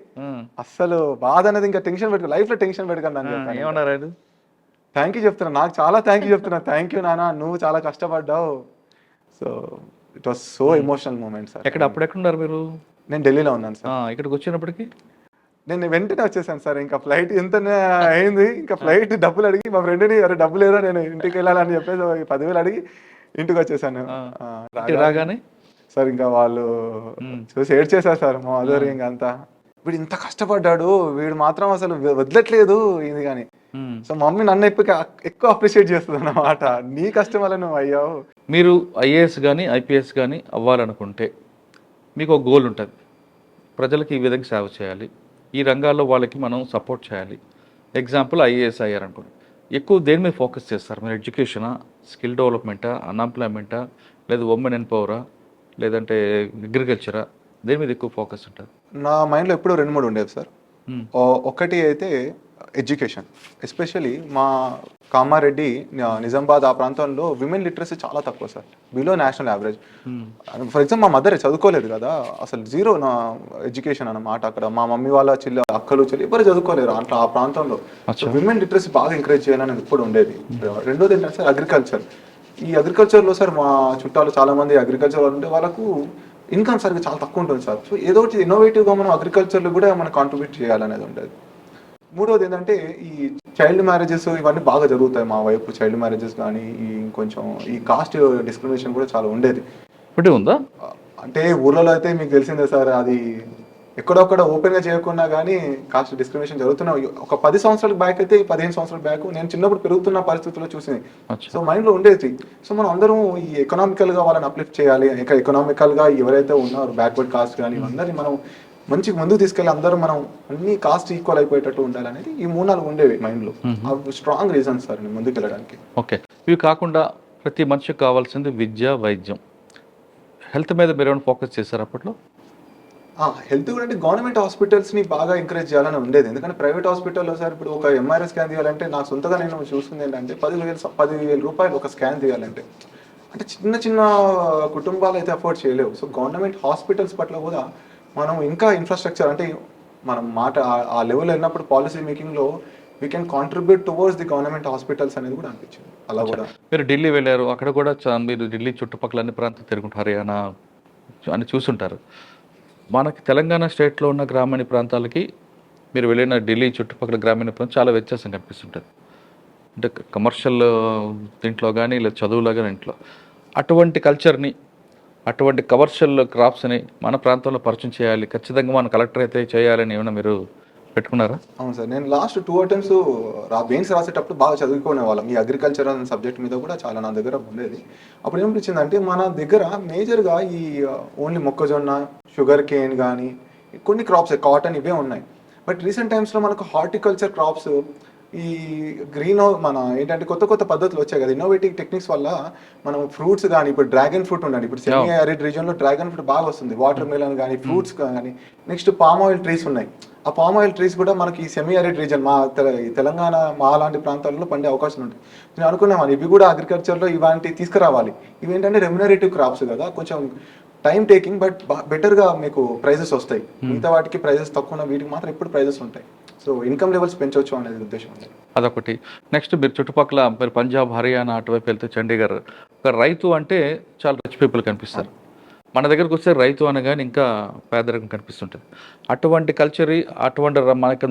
Speaker 2: అస్సలు బాధ అనేది ఇంకా టెన్షన్ పెట్టుకో, లైఫ్ లో టెన్షన్ పెట్టుకోండి అని చెప్పాను. థ్యాంక్ యూ చెప్తున్నా, నాకు చాలా థ్యాంక్ యూ చెప్తున్నా. థ్యాంక్ యూ నాన్న, నువ్వు చాలా కష్టపడ్డావు. So it was so emotional moment sir.
Speaker 1: అప్పుడెక్కడున్నారు మీరు?
Speaker 2: నేను ఢిల్లీలో ఉన్నాను సార్.
Speaker 1: ఇక్కడికి వచ్చినప్పటికి
Speaker 2: నేను వెంటనే వచ్చేసాను సార్. ఇంకా ఫ్లైట్ ఎంత అయింది, ఇంకా ఫ్లైట్ డబ్బులు అడిగి మా ఫ్రెండ్ని, అరే డబ్బులు లేదా నేను ఇంటికి వెళ్ళాలని చెప్పేసి 10,000 అడిగి ఇంటికి వచ్చేసాను.
Speaker 1: రాగానే
Speaker 2: సార్ ఇంకా వాళ్ళు చూసి ఏడ్ చేశారు సార్ మా మదర్. ఇంకా అంతా వీడు ఇంత కష్టపడ్డాడు, వీడు మాత్రం అసలు వదలట్లేదు ఇది కానీ. సో మమ్మీ నన్ను ఎక్కువ అప్రిషియేట్ చేస్తుంది అన్నమాట, నీ కష్టం వల్ల నువ్వు అయ్యావు.
Speaker 1: మీరు ఐఏఎస్ కానీ ఐపీఎస్ కానీ అవ్వాలనుకుంటే మీకు ఒక గోల్ ఉంటుంది, ప్రజలకి ఈ విధంగా సేవ చేయాలి, ఈ రంగాల్లో వాళ్ళకి మనం సపోర్ట్ చేయాలి. ఎగ్జాంపుల్ ఐఏఎస్ అయ్యారనుకోండి, ఎక్కువ దేని మీద ఫోకస్ చేస్తారు మీరు? ఎడ్యుకేషనా, స్కిల్ డెవలప్మెంటా, అన్ఎంప్లాయ్మెంటా, లేదా ఉమెన్ ఎంపవరా, లేదంటే అగ్రికల్చరా, దేని మీద ఎక్కువ ఫోకస్ ఉంటుంది?
Speaker 2: నా మైండ్లో ఎప్పుడూ 2-3 ఉండేవి సార్. ఒకటి అయితే ఎడ్యుకేషన్, ఎస్పెషలీ మా కామారెడ్డి, నిజామాబాద్ ఆ ప్రాంతంలో విమెన్ లిటరసీ చాలా తక్కువ sir, below national average. For example మా మదర్ చదువుకోలేదు కదా, అసలు జీరో నా ఎడ్యుకేషన్ అన్నమాట. అక్కడ మా మమ్మీ వాళ్ళ అక్కలు చెల్లి ఎవరు చదువుకోలేరు అట్లా ఆ ప్రాంతంలో. విమెన్ లిటరసీ బాగా ఎంకరేజ్ చేయాలని ఎప్పుడు ఉండేది. రెండోది ఏంటంటే సార్ అగ్రికల్చర్. ఈ అగ్రికల్చర్లో సార్ మా చుట్టాలు చాలా మంది అగ్రికల్చర్ వాళ్ళు ఉంటే వాళ్ళకు ఇన్కమ్ సరిగ్గా చాలా తక్కువ ఉంటుంది సార్. సో ఏదో ఒకటి ఇన్నోవేటివ్గా మనం అగ్రికల్చర్లో కూడా మనం కాంట్రిబ్యూట్ చేయాలనేది ఉండేది. మూడోది ఏంటంటే ఈ చైల్డ్ మ్యారేజెస్ ఇవన్నీ బాగా జరుగుతాయి మా వైపు. చైల్డ్ మ్యారేజెస్ కానీ కొంచెం ఈ కాస్ట్ డిస్క్రిమినేషన్ కూడా చాలా ఉండేది.
Speaker 1: ఇప్పుడు ఉందా
Speaker 2: అంటే ఊర్లలో అయితే మీకు తెలిసిందే సార్, అది ఎక్కడొక్కడ ఓపెన్గా చేయకుండా కానీ కాస్ట్ డిస్క్రిమినేషన్ జరుగుతున్నాయి. ఒక 10 సంవత్సరాల బ్యాక్ అయితే, 15 సంవత్సరాల బ్యాక్ నేను చిన్నప్పుడు పెరుగుతున్న పరిస్థితుల్లో చూసింది. సో మైండ్లో ఉండేది. సో మనం అందరం ఈ ఎకనామికల్గా వాళ్ళని అప్లిఫ్ట్ చేయాలి, ఎకనామికల్గా ఎవరైతే ఉన్నారో బ్యాక్వర్డ్ కాస్ట్ కానీ అందరినీ మనం మంచిగా ముందుకు తీసుకెళ్ళి అందరూ మనం అన్ని కాస్ట్ ఈక్వల్ అయిపోయేటట్టు ఉండాలనేది ఈ 3-4 ఉండేవి మైండ్లో. స్ట్రాంగ్ రీజన్స్ సార్ నేను ముందుకు వెళ్ళడానికి.
Speaker 1: ఓకే, ఇవి కాకుండా ప్రతి మనిషికి కావాల్సింది విద్య, వైద్యం, హెల్త్ మీద మీరు ఏమైనా ఫోకస్ చేశారు అప్పట్లో?
Speaker 2: హెల్త్ కూడా అంటే గవర్నమెంట్ హాస్పిటల్స్ని బాగా ఎంకరేజ్ చేయాలని ఉండేది. ఎందుకంటే ప్రైవేట్ హాస్పిటల్లో సార్ ఇప్పుడు ఒక ఎంఆర్ఐ స్కాన్ తీయాలంటే నాకు సొంతగా నేను చూస్తుంది ఏంటంటే 10,000 రూపాయలు ఒక స్కాన్ తీయాలంటే. అంటే చిన్న చిన్న కుటుంబాలు అయితే అఫోర్డ్ చేయలేవు. సో గవర్నమెంట్ హాస్పిటల్స్ పట్ల కూడా మనం ఇంకా ఇన్ఫ్రాస్ట్రక్చర్ అంటే మనం మాట ఆ లెవెల్ వెళ్ళినప్పుడు పాలసీ మేకింగ్లో we can contribute towards the government hospitals అనేది కూడా అనిపించింది. అలా కూడా
Speaker 1: మీరు ఢిల్లీ వెళ్ళారు, అక్కడ కూడా మీరు ఢిల్లీ చుట్టుపక్కల అన్ని ప్రాంతాలు తిరుగుంటారు, హర్యానా అని చూసుంటారు. మనకి తెలంగాణ స్టేట్లో ఉన్న గ్రామీణ ప్రాంతాలకి మీరు వెళ్ళిన ఢిల్లీ చుట్టుపక్కల గ్రామీణ ప్రాంతం చాలా వ్యత్యాసం కనిపిస్తుంటుంది. అంటే కమర్షియల్ దీంట్లో కానీ లేదా చదువులో కానీ ఇంట్లో అటువంటి కల్చర్ని, అటువంటి కమర్షియల్ క్రాప్స్ని మన ప్రాంతంలో పరిచయం చేయాలి, ఖచ్చితంగా మన కలెక్టర్ అయితే చేయాలని ఏమైనా మీరు పెట్టుకున్నారా?
Speaker 2: అవును సార్, నేను లాస్ట్ 2 అటెంప్ట్స్ మెయిన్స్ రాసేటప్పుడు బాగా చదువుకునే వాళ్ళం. ఈ అగ్రికల్చర్ అనే సబ్జెక్ట్ మీద కూడా చాలా నా దగ్గర ఉండేది. అప్పుడు ఏమనిపించిందంటే మన దగ్గర మేజర్గా ఈ ఓన్లీ మొక్కజొన్న, షుగర్ కేన్ కానీ కొన్ని క్రాప్స్, కాటన్ ఇవే ఉన్నాయి. బట్ రీసెంట్ టైమ్స్లో మనకు హార్టికల్చర్ క్రాప్స్, ఈ మన ఏంటంటే కొత్త కొత్త పద్ధతులు వచ్చాయి కదా, ఇన్నోవేటివ్ టెక్నిక్స్ వల్ల మనం ఫ్రూట్స్ కానీ, ఇప్పుడు డ్రాగన్ ఫ్రూట్ ఉండండి, ఇప్పుడు సెమీ ఆరిడ్ రీజియన్లో డ్రాగన్ ఫ్రూట్ బాగా వస్తుంది, వాటర్ మెలన్ కానీ, ఫ్రూట్స్ కానీ, నెక్స్ట్ పామ్ ఆయిల్ ట్రీస్ ఉన్నాయి. ఆ పామ్ ఆయిల్ ట్రీస్ కూడా మనకి సెమీ ఆరిడ్ రీజన్ ఈ తెలంగాణ మా లాంటి ప్రాంతాల్లో పండే అవకాశం ఉంటుంది. నేను అనుకున్నాను ఇవి కూడా అగ్రికల్చర్లో ఇలాంటి తీసుకురావాలి. ఇవి ఏంటంటే రెమ్యునరేటివ్ క్రాప్స్ కదా, కొంచెం టైం టేకింగ్, బట్ బెటర్గా మీకు ప్రైజెస్ వస్తాయి. మిగతా వాటికి ప్రైజెస్ తక్కువ, వీటికి మాత్రం ఎప్పుడు ప్రైజెస్ ఉంటాయి. సో ఇన్కమ్ లెవెల్స్ పెంచవచ్చు అనేది ఉద్దేశం ఉంది.
Speaker 1: అదొకటి. నెక్స్ట్ మీరు చుట్టుపక్కల మీరు పంజాబ్, హర్యానా అటువైపు వెళ్తే చండీగఢ్, ఒక రైతు అంటే చాలా రిచ్ పీపుల్ కనిపిస్తారు. మన దగ్గరకు వస్తే రైతు అనగానే ఇంకా పేదరికం కనిపిస్తుంటుంది. అటువంటి కల్చర్, అటువంటి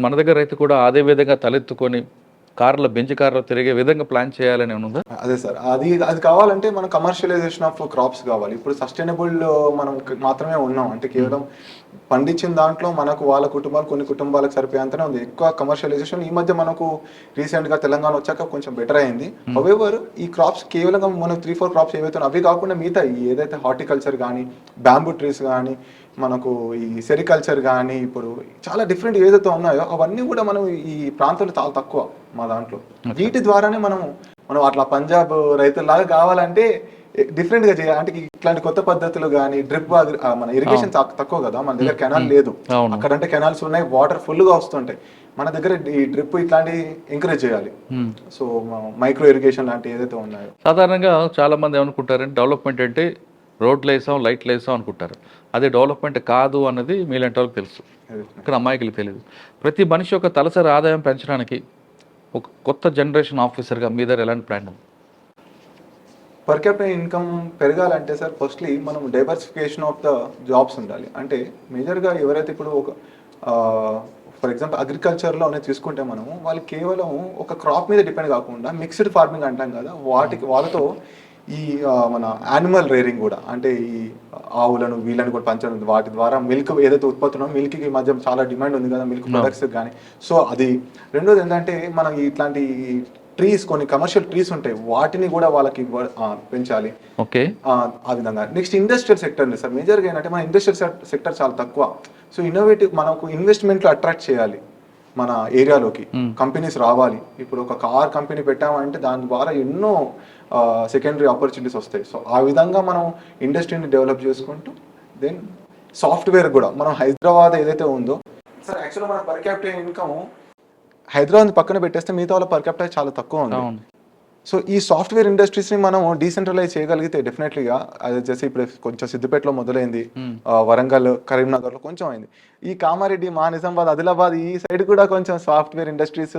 Speaker 1: మన దగ్గర రైతు కూడా అదే విధంగా తలెత్తుకొని బెంచ్ కార్లో తిరిగే విధంగా ప్లాన్ చేయాలని ఉందా?
Speaker 2: అదే సార్, అది కావాలంటే మనం కమర్షియలైజేషన్ ఆఫ్ క్రాప్స్ కావాలి. ఇప్పుడు సస్టైనబుల్ మనం మాత్రమే ఉన్నాం అంటే కేవలం పండించిన దాంట్లో మనకు వాళ్ళ కుటుంబాలు, కొన్ని కుటుంబాలకు సరిపోయేంతనే ఉంది. ఎక్కువ కమర్షియలైజేషన్ ఈ మధ్య మనకు రీసెంట్గా తెలంగాణ వచ్చాక కొంచెం బెటర్ అయింది. హౌవెవర్ ఈ క్రాప్స్ కేవలం మనకు 3-4 క్రాప్స్ ఏవైతే అవి కాకుండా మిగతా ఏదైతే హార్టికల్చర్ కానీ, బ్యాంబూ ట్రీస్ కానీ, మనకు ఈ సెరికల్చర్ కానీ, ఇప్పుడు చాలా డిఫరెంట్ ఏదైతే ఉన్నాయో అవన్నీ కూడా మనం ఈ ప్రాంతంలో చాలా తక్కువ మా దాంట్లో. వీటి ద్వారానే మనం అట్లా పంజాబ్ రైతుల్లాగా కావాలంటే డిఫరెంట్గా చేయాలి. అంటే ఇట్లాంటి కొత్త పద్ధతులు కానీ, డ్రిప్ మన ఇరిగేషన్ తక్కువ కదా, మన దగ్గర కెనాల్ లేదు. అక్కడంటే కెనాల్స్ ఉన్నాయి, వాటర్ ఫుల్గా వస్తుంటాయి. మన దగ్గర ఈ డ్రిప్ ఇట్లాంటి ఎంకరేజ్ చేయాలి. సో మైక్రో ఇరిగేషన్ లాంటి ఏదైతే ఉన్నాయో.
Speaker 1: సాధారణంగా చాలా మంది ఏమనుకుంటారంటే డెవలప్మెంట్ అంటే రోడ్లు వేసాం, లైట్లు వేసాం అనుకుంటారు. అదే డెవలప్మెంట్ కాదు అన్నది మీలాంటి వాళ్ళకి తెలుసు, ఇక్కడ అమ్మాయికి తెలియదు. ప్రతి మనిషి యొక్క తలసరి ఆదాయం పెంచడానికి ఒక కొత్త జనరేషన్ ఆఫీసర్గా మీ దగ్గర ఎలాంటి ప్లాన్ ఉంది?
Speaker 2: పర్ క్యాపిటల్ ఇన్కమ్ పెరగాలంటే సార్, ఫస్ట్లీ మనం డైవర్సిఫికేషన్ ఆఫ్ ద జాబ్స్ ఉండాలి. అంటే మేజర్గా ఎవరైతే ఇప్పుడు ఒక ఫర్ ఎగ్జాంపుల్ అగ్రికల్చర్లోనే తీసుకుంటే మనము వాళ్ళు కేవలం ఒక క్రాప్ మీద డిపెండ్ కాకుండా మిక్స్డ్ ఫార్మింగ్ అంటాం కదా, వాళ్ళతో ఈ మన యానిమల్ రేరింగ్ కూడా, అంటే ఈ ఆవులను వీళ్ళని కూడా పెంచడం, వాటి ద్వారా మిల్క్ ఏదైతే ఉత్పత్తున్నో మిల్క్కి మధ్య చాలా డిమాండ్ ఉంది కదా, మిల్క్ ప్రొడక్ట్స్ కానీ. సో అది. రెండోది ఏంటంటే మనం ఇట్లాంటి ట్రీస్, కొన్ని కమర్షియల్ ట్రీస్ ఉంటాయి, వాటిని కూడా వాళ్ళకి పెంచాలి.
Speaker 1: ఓకే,
Speaker 2: ఆ విధంగా. నెక్స్ట్ ఇండస్ట్రియల్ సెక్టర్ సార్, మేజర్గా ఏంటంటే మన ఇండస్ట్రియల్ సెక్టర్ చాలా తక్కువ. సో ఇన్నోవేటివ్ మనకు ఇన్వెస్ట్మెంట్లు అట్రాక్ట్ చేయాలి మన ఏరియాలోకి, కంపెనీస్ రావాలి. ఇప్పుడు ఒక కార్ కంపెనీ పెట్టామంటే దాని ద్వారా ఎన్నో సెకండరీ ఆపర్చునిటీస్ వస్తాయి. సో ఆ విధంగా మనం ఇండస్ట్రీని డెవలప్ చేసుకుంటూ, దెన్ సాఫ్ట్వేర్ కూడా మనం హైదరాబాద్ ఏదైతే ఉందో సార్, యాక్చువల్గా మన పర్ క్యాపిటల్ ఇన్కమ్ హైదరాబాద్ పక్కన పెట్టేస్తే మిగతా వాళ్ళ పర్ క్యాపిటల్ చాలా తక్కువ ఉంది. సో ఈ సాఫ్ట్వేర్ ఇండస్ట్రీస్ని మనం డీసెంట్రలైజ్ చేయగలిగితే డెఫినెట్లీగా, అది వచ్చేసి ఇప్పుడు కొంచెం సిద్దిపేటలో మొదలైంది, వరంగల్, కరీంనగర్లో కొంచెం అయింది. ఈ కామారెడ్డి, మా నిజామాబాద్, ఆదిలాబాద్ ఈ సైడ్ కూడా కొంచెం సాఫ్ట్వేర్ ఇండస్ట్రీస్,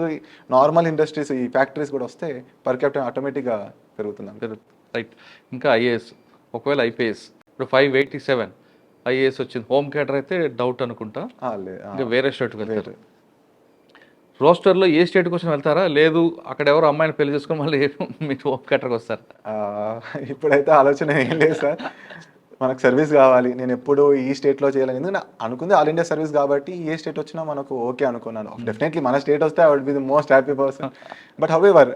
Speaker 2: నార్మల్ ఇండస్ట్రీస్, ఈ ఫ్యాక్టరీస్ కూడా వస్తే పర్ క్యాపిటల్ ఆటోమేటిక్గా పెరుగుతుంది.
Speaker 1: రైట్. ఇంకా ఐఏఎస్, ఒకవేళ ఐపీఎస్ ఇప్పుడు 587 ఐఏఎస్ వచ్చింది, హోమ్ కేటర్ అయితే డౌట్ అనుకుంటా, ఇంకా వేరే స్టేట్కి వెళ్తారు. రోస్టర్లో ఏ స్టేట్ కోసం వెళ్తారా, లేదు అక్కడ ఎవరు అమ్మాయిని పెళ్లి చేసుకుని మళ్ళీ మీరు హోమ్ కేటర్కి వస్తారు?
Speaker 2: ఇప్పుడైతే ఆలోచన ఏం లేదు సార్, మనకు సర్వీస్ కావాలి. నేను ఎప్పుడు ఈ స్టేట్లో చేయాలని ఎందుకంటే అనుకుంది ఆల్ ఇండియా సర్వీస్ కాబట్టి ఏ స్టేట్ వచ్చినా మనకు ఓకే అనుకున్నాను. డెఫినెట్లీ మన స్టేట్ వస్తే I would be the most happy person. But however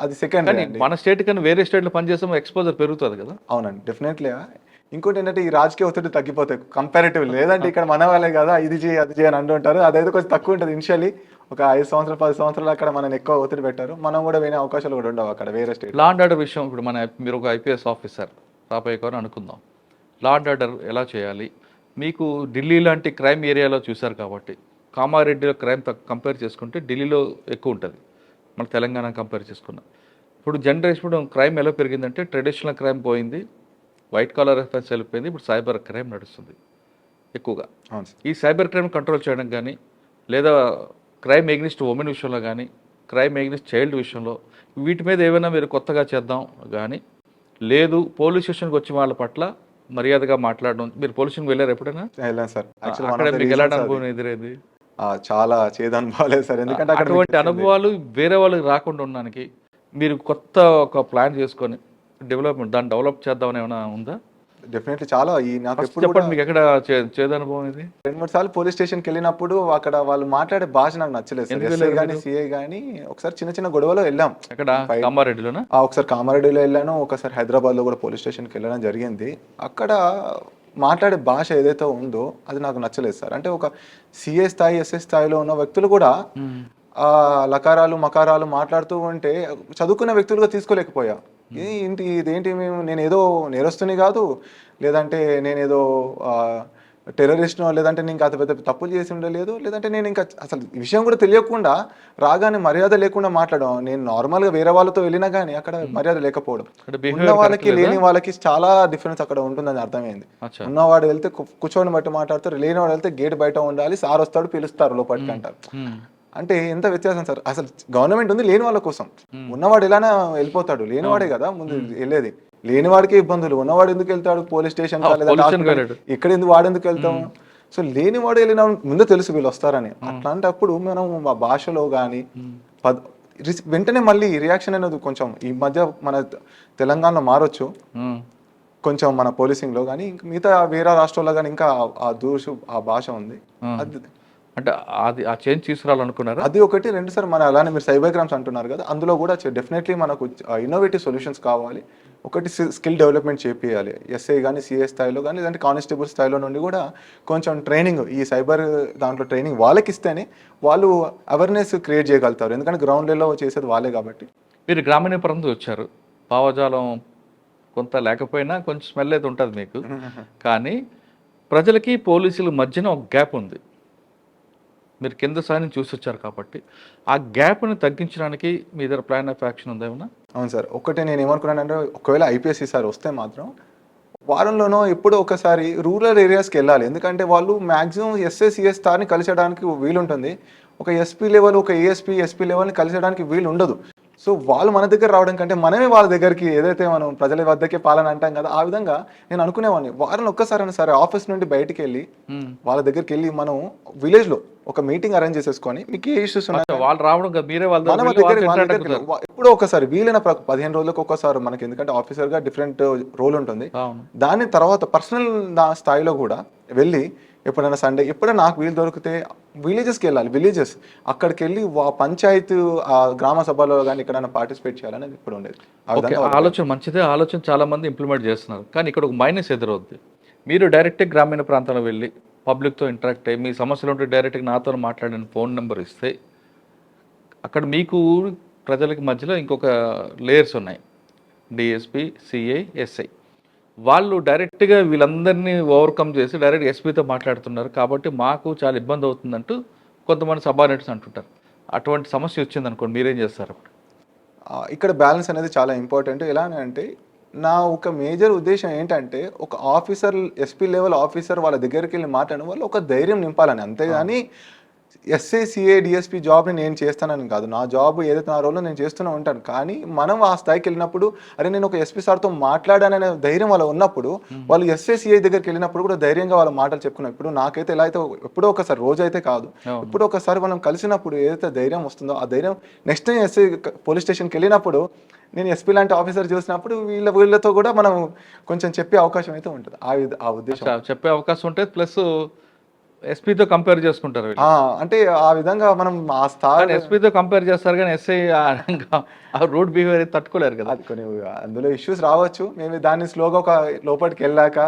Speaker 2: అది సెకండ్.
Speaker 1: మన స్టేట్ కన్నా వేరే స్టేట్లో పనిచేస్తే ఎక్స్పోజర్ పెరుగుతుంది కదా.
Speaker 2: అవునండి, డెఫినెట్లీ. ఇంకోటి ఏంటంటే ఈ రాజకీయ ఒత్తిడి తగ్గిపోతాయి కంపారిటివ్. లేదంటే ఇక్కడ మన వాళ్ళే కదా, ఇది చేయి అది చేయని అంటుంటారు, అదైతే కొంచెం తక్కువ ఉంటుంది. ఇనిషియలీ ఒక 5 సంవత్సరాలు 10 సంవత్సరాలు అక్కడ మనం ఎక్కువ ఒత్తిడి పెట్టారు, మనం కూడా వినే అవకాశాలు కూడా ఉండవు అక్కడ వేరే స్టేట్.
Speaker 1: లా అండ్ ఆర్డర్ విషయం, ఇప్పుడు మీరు ఒక ఐపీఎస్ ఆఫీసర్ రాబోయేవారు అనుకుందాం, లా అండ్ ఆర్డర్ ఎలా చేయాలి? మీకు ఢిల్లీ లాంటి క్రైమ్ ఏరియాలో చూశారు కాబట్టి, కామారెడ్డిలో క్రైమ్ కంపేర్ చేసుకుంటే ఢిల్లీలో ఎక్కువ ఉంటుంది మన తెలంగాణ కంపేర్ చేసుకున్నాం. ఇప్పుడు జనరేషన్ క్రైమ్ ఎలా పెరిగిందంటే ట్రెడిషనల్ క్రైమ్ పోయింది, వైట్ కాలర్ అఫెన్స్ వెళ్ళిపోయింది, ఇప్పుడు సైబర్ క్రైమ్ నడుస్తుంది ఎక్కువగా. ఈ సైబర్ క్రైమ్ కంట్రోల్ చేయడం కానీ, లేదా క్రైమ్ ఎగ్నిస్ట్ ఉమెన్ విషయంలో కానీ, క్రైమ్ ఎగ్నిస్ట్ చైల్డ్ విషయంలో, వీటి మీద ఏమైనా మీరు కొత్తగా చేద్దాం కానీ, లేదు పోలీస్ స్టేషన్కి వచ్చిన వాళ్ళ పట్ల మర్యాదగా మాట్లాడడం. మీరు పోలీస్ స్టేషన్కి వెళ్ళారు ఎప్పుడైనా?
Speaker 2: వెళ్ళాను సార్.
Speaker 1: అక్కడ మీకు ఎలాంటి అనుభవం ఎదురైంది?
Speaker 2: చాలా చేదు అనుభవాలేదు సార్, ఎందుకంటే
Speaker 1: అటువంటి అనుభవాలు వేరే వాళ్ళకి రాకుండా ఉండడానికి మీరు కొత్త ఒక ప్లాన్ చేసుకొని దాన్ని డెవలప్ చేద్దామని ఏమైనా ఉందా?
Speaker 2: డెఫినెట్లీ చాలా నాకు
Speaker 1: ఫస్ట్
Speaker 2: ఎప్పుడు కూడా
Speaker 1: చెప్పండి, మీకు ఎక్కడ చేదు అనుభవం ఇది?
Speaker 2: 2-3 సార్లు పోలీస్ స్టేషన్కి వెళ్ళినప్పుడు అక్కడ వాళ్ళు మాట్లాడే భాష నాకు నచ్చలేదు సార్.
Speaker 1: ఎందుకు
Speaker 2: ఎస్ఐ
Speaker 1: వెళ్ళారు
Speaker 2: కానీ
Speaker 1: మీరు?
Speaker 2: సిఐ కానీ ఒకసారి చిన్న చిన్న గొడవలో వెళ్ళాం.
Speaker 1: ఎక్కడ, కామారెడ్డిలోనా?
Speaker 2: ఒకసారి కామారెడ్డిలో వెళ్ళాను, ఒకసారి హైదరాబాద్లో కూడా పోలీస్ స్టేషన్కి వెళ్ళడం జరిగింది. అక్కడ మాట్లాడే భాష ఏదైతే ఉందో అది నాకు నచ్చలేదు సార్. అంటే ఒక సిఏ స్థాయి ఎస్ఐ స్థాయిలో ఉన్న వ్యక్తులు కూడా లకారాలు మకారాలు మాట్లాడుతూ ఉంటే చదువుకున్న వ్యక్తులుగా తీసుకోలేకపోయా. ఇదేంటి నేనేదో నేరస్తుని కాదు, లేదంటే నేనేదో టెర్రరిస్ట్నో, లేదంటే నేను ఇంకా పెద్ద తప్పులు చేసి ఉండలేదు, లేదంటే నేను ఇంకా అసలు ఈ విషయం కూడా తెలియకుండా రాగానే మర్యాద లేకుండా మాట్లాడడం. నేను నార్మల్గా వేరే వాళ్ళతో వెళ్ళినా కానీ అక్కడ మర్యాద లేకపోవడం, ఉన్న వాళ్ళకి లేని వాళ్ళకి చాలా డిఫరెన్స్ అక్కడ ఉంటుందని అర్థమైంది. ఉన్నవాడు వెళ్తే కూర్చొని బట్టి మాట్లాడతారు, లేనివాడు వెళ్తే గేట్ బయట ఉండాలి, సార్ వస్తాడు పిలుస్తారు లోపలికి అంటారు. అంటే ఎంత వ్యత్యాసం సార్. అసలు గవర్నమెంట్ ఉంది లేని వాళ్ళ కోసం, ఉన్నవాడు ఎలానా వెళ్ళిపోతాడు, లేనివాడే కదా ముందు వెళ్ళేది. లేనివాడికే ఇబ్బందులు, ఉన్నవాడు ఎందుకు వెళ్తాడు పోలీస్ స్టేషన్, ఇక్కడ ఎందుకు వాడు ఎందుకు వెళ్తాము? సో లేనివాడు వెళ్ళిన ముందే తెలుసు వీళ్ళు వస్తారని. అట్లాంటప్పుడు మనం మా భాషలో కానీ వెంటనే మళ్ళీ రియాక్షన్ అనేది కొంచెం ఈ మధ్య మన తెలంగాణలో మారొచ్చు కొంచెం మన పోలీసింగ్లో, కానీ మిగతా వేరే రాష్ట్రాల్లో కానీ ఇంకా ఆ భాష ఉంది. అది
Speaker 1: అంటే అది ఆ చేంజ్ తీసుకురావాలనుకున్నారు.
Speaker 2: అది ఒకటి. 2 సార్ మన అలానే మీరు సైబర్ క్రైమ్స్ అంటున్నారు కదా, అందులో కూడా డెఫినెట్లీ మనకు ఇన్నోవేటివ్ సొల్యూషన్స్ కావాలి. ఒకటి స్కిల్ డెవలప్మెంట్ చేపియాలి ఎస్ఐ కానీ సిఏ స్థాయిలో కానీ, లేదంటే కానిస్టేబుల్ స్థాయిలో నుండి కూడా కొంచెం ట్రైనింగ్ ఈ సైబర్ దాంట్లో ట్రైనింగ్ వాళ్ళకి ఇస్తేనే వాళ్ళు అవేర్నెస్ క్రియేట్ చేయగలుగుతారు. ఎందుకంటే గ్రౌండ్ లెవెల్లో చేసేది వాళ్ళే కాబట్టి.
Speaker 1: మీరు గ్రామీణ ప్రాంతం వచ్చారు, భావజాలం కొంత లేకపోయినా కొంచెం స్మెల్ అయితే ఉంటుంది మీకు, కానీ ప్రజలకి పోలీసుల మధ్యన ఒక గ్యాప్ ఉంది. మీరు కింద స్థాయిని చూసి వచ్చారు కాబట్టి ఆ గ్యాప్ని తగ్గించడానికి మీ దగ్గర ప్లాన్ ఆఫ్ యాక్షన్ ఉందా ఏమన్నా?
Speaker 2: అవును సార్. ఒకటి నేను ఏమనుకున్నానంటే, ఒకవేళ ఐపీఎస్ సార్ వస్తే మాత్రం వారంలోనో ఎప్పుడో ఒకసారి రూరల్ ఏరియాస్కి వెళ్ళాలి. ఎందుకంటే వాళ్ళు మ్యాక్సిమం ఎస్ఏ సిఎస్ స్థాయిని కలిసడానికి వీలుంటుంది, ఒక ఎస్పీ లెవెల్ ఒక ఏఎస్పీ ఎస్పీ లెవెల్ని కలిసడానికి వీలు ఉండదు. సో వాళ్ళు మన దగ్గర రావడం కంటే మనమే వాళ్ళ దగ్గరికి, ఏదైతే మనం ప్రజల వద్దకే పాలన అంటాం కదా, ఆ విధంగా నేను అనుకునేవాడిని వారంలో ఒక్కసారైనా సరే ఆఫీస్ నుండి బయటికి వెళ్ళి వాళ్ళ దగ్గరికి వెళ్ళి మనం విలేజ్లో ఒక మీటింగ్ అరేంజ్ చేసేసుకొని, మీకు ఏ ఇష్యూస్ ఉన్నాయి
Speaker 1: వాళ్ళు రావడం మీరే
Speaker 2: ఎప్పుడో ఒకసారి వీలైన 15 రోజులకు ఒకసారి మనకి, ఎందుకంటే ఆఫీసర్గా డిఫరెంట్ రోల్ ఉంటుంది. దాని తర్వాత పర్సనల్ స్థాయిలో కూడా వెళ్ళి ఎప్పుడైనా సండే ఎప్పుడైనా నాకు వీలు దొరికితే విలేజెస్కి వెళ్ళాలి. విలేజెస్ అక్కడికి వెళ్ళి పంచాయతీ గ్రామ సభలో కానీ ఎక్కడైనా పార్టిసిపేట్ చేయాలని ఇప్పుడు ఉండేది.
Speaker 1: ఆలోచన మంచిదే, ఆలోచన చాలా మంది ఇంప్లిమెంట్ చేస్తున్నారు. కానీ ఇక్కడ ఒక మైనస్ ఎదురవుద్ది. మీరు డైరెక్ట్గా గ్రామీణ ప్రాంతంలో వెళ్ళి పబ్లిక్తో ఇంటరాక్ట్ అయ్యి మీ సమస్యలు ఉంటే డైరెక్ట్గా నాతో మాట్లాడిన ఫోన్ నెంబర్ ఇస్తే అక్కడ మీకు ప్రజలకి మధ్యలో ఇంకొక లేయర్స్ ఉన్నాయి, డిఎస్పీ సిఐ ఎస్ఐ. వాళ్ళు డైరెక్ట్గా వీళ్ళందరినీ ఓవర్కమ్ చేసి డైరెక్ట్ ఎస్పీతో మాట్లాడుతున్నారు కాబట్టి మాకు చాలా ఇబ్బంది అవుతుందంటూ కొంతమంది సబార్డినేట్స్ అంటుంటారు. అటువంటి సమస్య వచ్చింది అనుకోండి, మీరేం చేస్తారు అప్పుడు?
Speaker 2: ఇక్కడ బ్యాలెన్స్ అనేది చాలా ఇంపార్టెంట్. ఎలా అంటే నా ఒక మేజర్ ఉద్దేశం ఏంటంటే, ఒక ఆఫీసర్ ఎస్పీ లెవెల్ ఆఫీసర్ వాళ్ళ దగ్గరికి వెళ్ళి మాట్లాడిన వాళ్ళు ఒక ధైర్యం నింపాలని, అంతేగాని ఎస్ఏ సిఏ డిఎస్పీ జాబ్ని నేను చేస్తానని కాదు. నా జాబ్ ఏదైతే నా రోల్లో నేను చేస్తూనే ఉంటాను, కానీ మనం ఆ స్థాయికి వెళ్ళినప్పుడు అరే నేను ఒక ఎస్పీ సార్తో మాట్లాడాననే ధైర్యం వాళ్ళు ఉన్నప్పుడు, వాళ్ళు ఎస్ఏ సిఐ దగ్గరికి వెళ్ళినప్పుడు కూడా ధైర్యంగా వాళ్ళ మాటలు చెప్పుకున్నాం. ఇప్పుడు నాకైతే ఎలా అయితే ఎప్పుడో ఒకసారి, రోజు అయితే కాదు, ఎప్పుడో ఒకసారి మనం కలిసినప్పుడు ఏదైతే ధైర్యం వస్తుందో ఆ ధైర్యం నెక్స్ట్ టైం ఎస్ఐ పోలీస్ స్టేషన్కి వెళ్ళినప్పుడు నేను ఎస్పీ లాంటి ఆఫీసర్ చూసినప్పుడు వీళ్ళతో కూడా మనం కొంచెం చెప్పే అవకాశం అయితే ఉంటుంది. ఆ ఉద్దేశం
Speaker 1: చెప్పే అవకాశం ఉంటుంది. ప్లస్ ఎస్పీతో కంపేర్ చేసుకుంటారు
Speaker 2: అంటే ఆ విధంగా మనం ఆ స్థాయి
Speaker 1: ఎస్పీతో కంపేర్ చేస్తారు, కానీ ఎస్ఐ ఆ రూట్ బిహేవియర్ తట్టుకోలేరు కదా.
Speaker 2: అది కొన్ని అందులో ఇష్యూస్ రావచ్చు. మేము దాన్ని స్లోగా ఒక లోపలికి వెళ్ళాక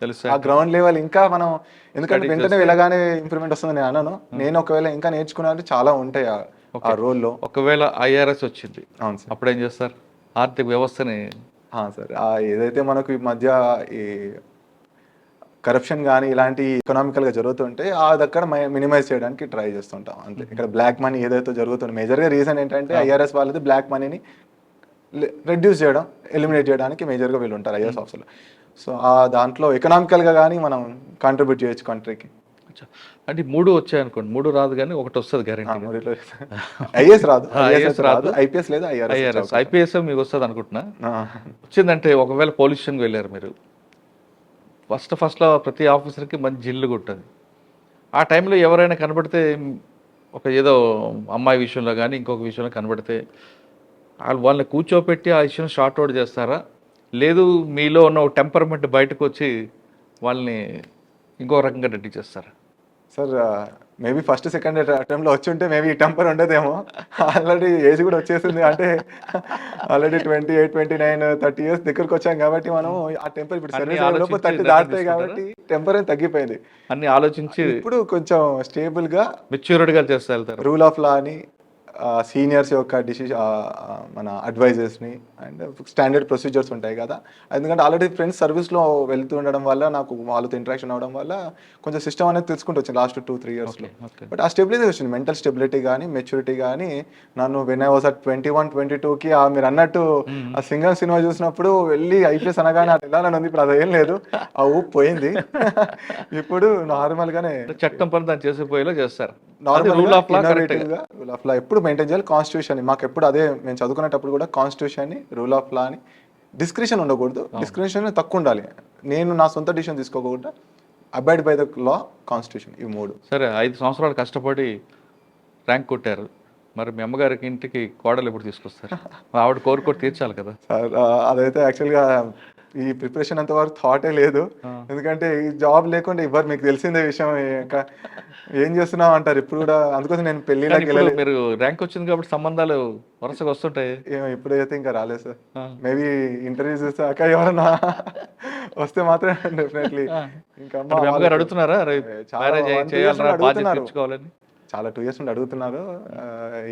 Speaker 2: తెలుసు ఆ గ్రౌండ్ లెవెల్ ఇంకా మనం, ఎందుకంటే వెంటనే వెళ్ళగానే ఇంప్రూవ్మెంట్ వస్తుంది నేను అనను. నేను ఒకవేళ ఇంకా నేర్చుకున్నట్టు చాలా ఉంటాయి ఆ రోల్లో.
Speaker 1: ఒకవేళ ఐఆర్ఎస్ వచ్చింది, అవును సార్, అప్పుడు ఏం చేస్తారు? ఆర్థిక వ్యవస్థని
Speaker 2: సార్ ఏదైతే మనకు ఈ మధ్య ఈ కరప్షన్ కానీ ఇలాంటి ఎకనామికల్గా జరుగుతుంటే దగ్గర మినిమైజ్ చేయడానికి ట్రై చేస్తుంటాం అంతే. ఇక్కడ బ్లాక్ మనీ ఏదైతే జరుగుతుంది, మేజర్గా రీజన్ ఏంటంటే ఐఆర్ఎస్ వాళ్ళది బ్లాక్ మనీని రెడ్యూస్ చేయడం, ఎలిమినేట్ చేయడానికి మేజర్గా వీళ్ళు ఉంటారు ఐఆర్ఎస్ ఆఫీసర్లు. సో దాంట్లో ఎకనామికల్గా కానీ మనం కాంట్రిబ్యూట్ చేయొచ్చు కంట్రీకి.
Speaker 1: అంటే 3 వచ్చాయనుకోండి, 3 రాదు కానీ ఒకటి వస్తుంది గ్యారెంటీ.
Speaker 2: ఐఏఎస్ రాదు, ఐపీఎస్ లేదా
Speaker 1: ఐఆర్ఎస్. ఐపీఎస్ మీకు వస్తుంది అనుకుంటున్నా. వచ్చిందంటే ఒకవేళ పోలీస్ స్టేషన్కి వెళ్ళారు మీరు, ఫస్ట్లో ప్రతి ఆఫీసర్కి మంచి జిల్లు కొట్టదు. ఆ టైంలో ఎవరైనా కనబడితే, ఒక ఏదో అమ్మాయి విషయంలో కానీ ఇంకొక విషయంలో కనబడితే వాళ్ళని కూర్చోపెట్టి ఆ విషయం షార్ట్ అవుట్ చేస్తారా, లేదు మీలో ఉన్న టెంపర్మెంట్ బయటకు వచ్చి వాళ్ళని ఇంకో రకంగా రెడీ చేస్తారు?
Speaker 2: సార్ మేబీ ఫస్ట్ సెకండ్ అటెంప్ట్లో వచ్చి ఉంటే మేబీ ఈ టెంపర్ ఉండదేమో. ఆల్రెడీ ఏజ్ కూడా వచ్చేసింది, అంటే ఆల్రెడీ 28, 29, 30 ఇయర్స్ దగ్గరకు వచ్చాం కాబట్టి మనం ఆ టెంపర్ ఇప్పుడు
Speaker 1: అన్ని
Speaker 2: సర్వీస్ అయ్యే లోపు
Speaker 1: ఆలోచించి
Speaker 2: 30
Speaker 1: నిర్ణయం
Speaker 2: దాటుతాయి
Speaker 1: తీసుకుంటారా?
Speaker 2: కాబట్టి టెంపర్ అనేది తగ్గిపోయింది.
Speaker 1: అన్ని ఆలోచించి
Speaker 2: ఇప్పుడు కొంచెం స్టేబుల్గా
Speaker 1: మెచ్యూర్డ్గా చేస్తూ వెళ్తారు.
Speaker 2: రూల్ ఆఫ్ లా అని సీనియర్స్ యొక్క మన అడ్వైజర్స్ని అండ్ స్టాండర్డ్ ప్రొసీజర్స్ ఉంటాయి కదా. ఎందుకంటే ఆల్రెడీ ఫ్రెండ్స్ సర్వీస్లో వెళ్తూ ఉండడం వల్ల నాకు వాళ్ళతో ఇంటరాక్షన్ అవ్వడం వల్ల కొంచెం సిస్టమ్ అనేది తెలుసుకుంటూ వచ్చింది లాస్ట్ 2-3 ఇయర్స్లో. బట్ ఆ స్టెబిలిటీ వచ్చింది, మెంటల్ స్టెబిలిటీ కానీ మెచ్యూరిటీ కానీ. నన్ను వెన్ ఐ వాజ్ అట్ 21, 22కి మీరు అన్నట్టు ఆ సింగర్ సినిమా చూసినప్పుడు వెళ్ళి ఐపీఎస్ అనగానే అటు వెళ్ళాలని ఉంది. ఇప్పుడు అదేం లేదు, ఆ ఊపు పోయింది. ఇప్పుడు నార్మల్గానే
Speaker 1: చట్టం పని దాన్ని చేసిపోయేలా చేస్తారు.
Speaker 2: రూల్ ఆఫ్ లా ఎప్పుడు మెయింటైన్ చేయాలి. కాన్స్టిట్యూషన్ మాకు ఎప్పుడు అదే, మేము చదువుకునేటప్పుడు కూడా కాన్స్టిట్యూషన్ని రూల్ ఆఫ్ లా అని డిస్క్రిషన్ ఉండకూడదు, డిస్క్రిషన్ తక్కువ ఉండాలి. నేను నా సొంత డిసిషన్ తీసుకోకూడదు, abide by the law, constitution, ఈ 3.
Speaker 1: సరే, 5 సంవత్సరాలు కష్టపడి ర్యాంక్ కొట్టారు, మరి మీ అమ్మగారికి ఇంటికి కోడలు ఎప్పుడు తీసుకొస్తారు? ఆవిడ కోరుకోటి తీర్చాలి కదా.
Speaker 2: సార్ అదైతే యాక్చువల్గా ఈ ప్రిపరేషన్ అంత వరకు థాటే లేదు. ఎందుకంటే ఈ జాబ్ లేకుండా ఇవ్వరు, మీకు తెలిసిందే విషయం. ఇంకా ఏం చేస్తున్నావు అంటారు ఇప్పుడు కూడా. అందుకోసం నేను పెళ్లిలోకి వెళ్ళలేదు.
Speaker 1: మీరు ర్యాంక్ వచ్చింది కాబట్టి సంబంధాలు వరుసగా వస్తుంటాయి.
Speaker 2: ఇప్పుడైతే ఇంకా రాలేదు సార్. మేబీ ఇంటర్వ్యూ చూసాక ఎవరన్నా వస్తే మాత్రం డెఫినెట్లీ. ఇంకా
Speaker 1: అమ్మగారు అడుగుతున్నారా
Speaker 2: చాలా 2 ఇయర్స్ నుండి అడుగుతున్నారు.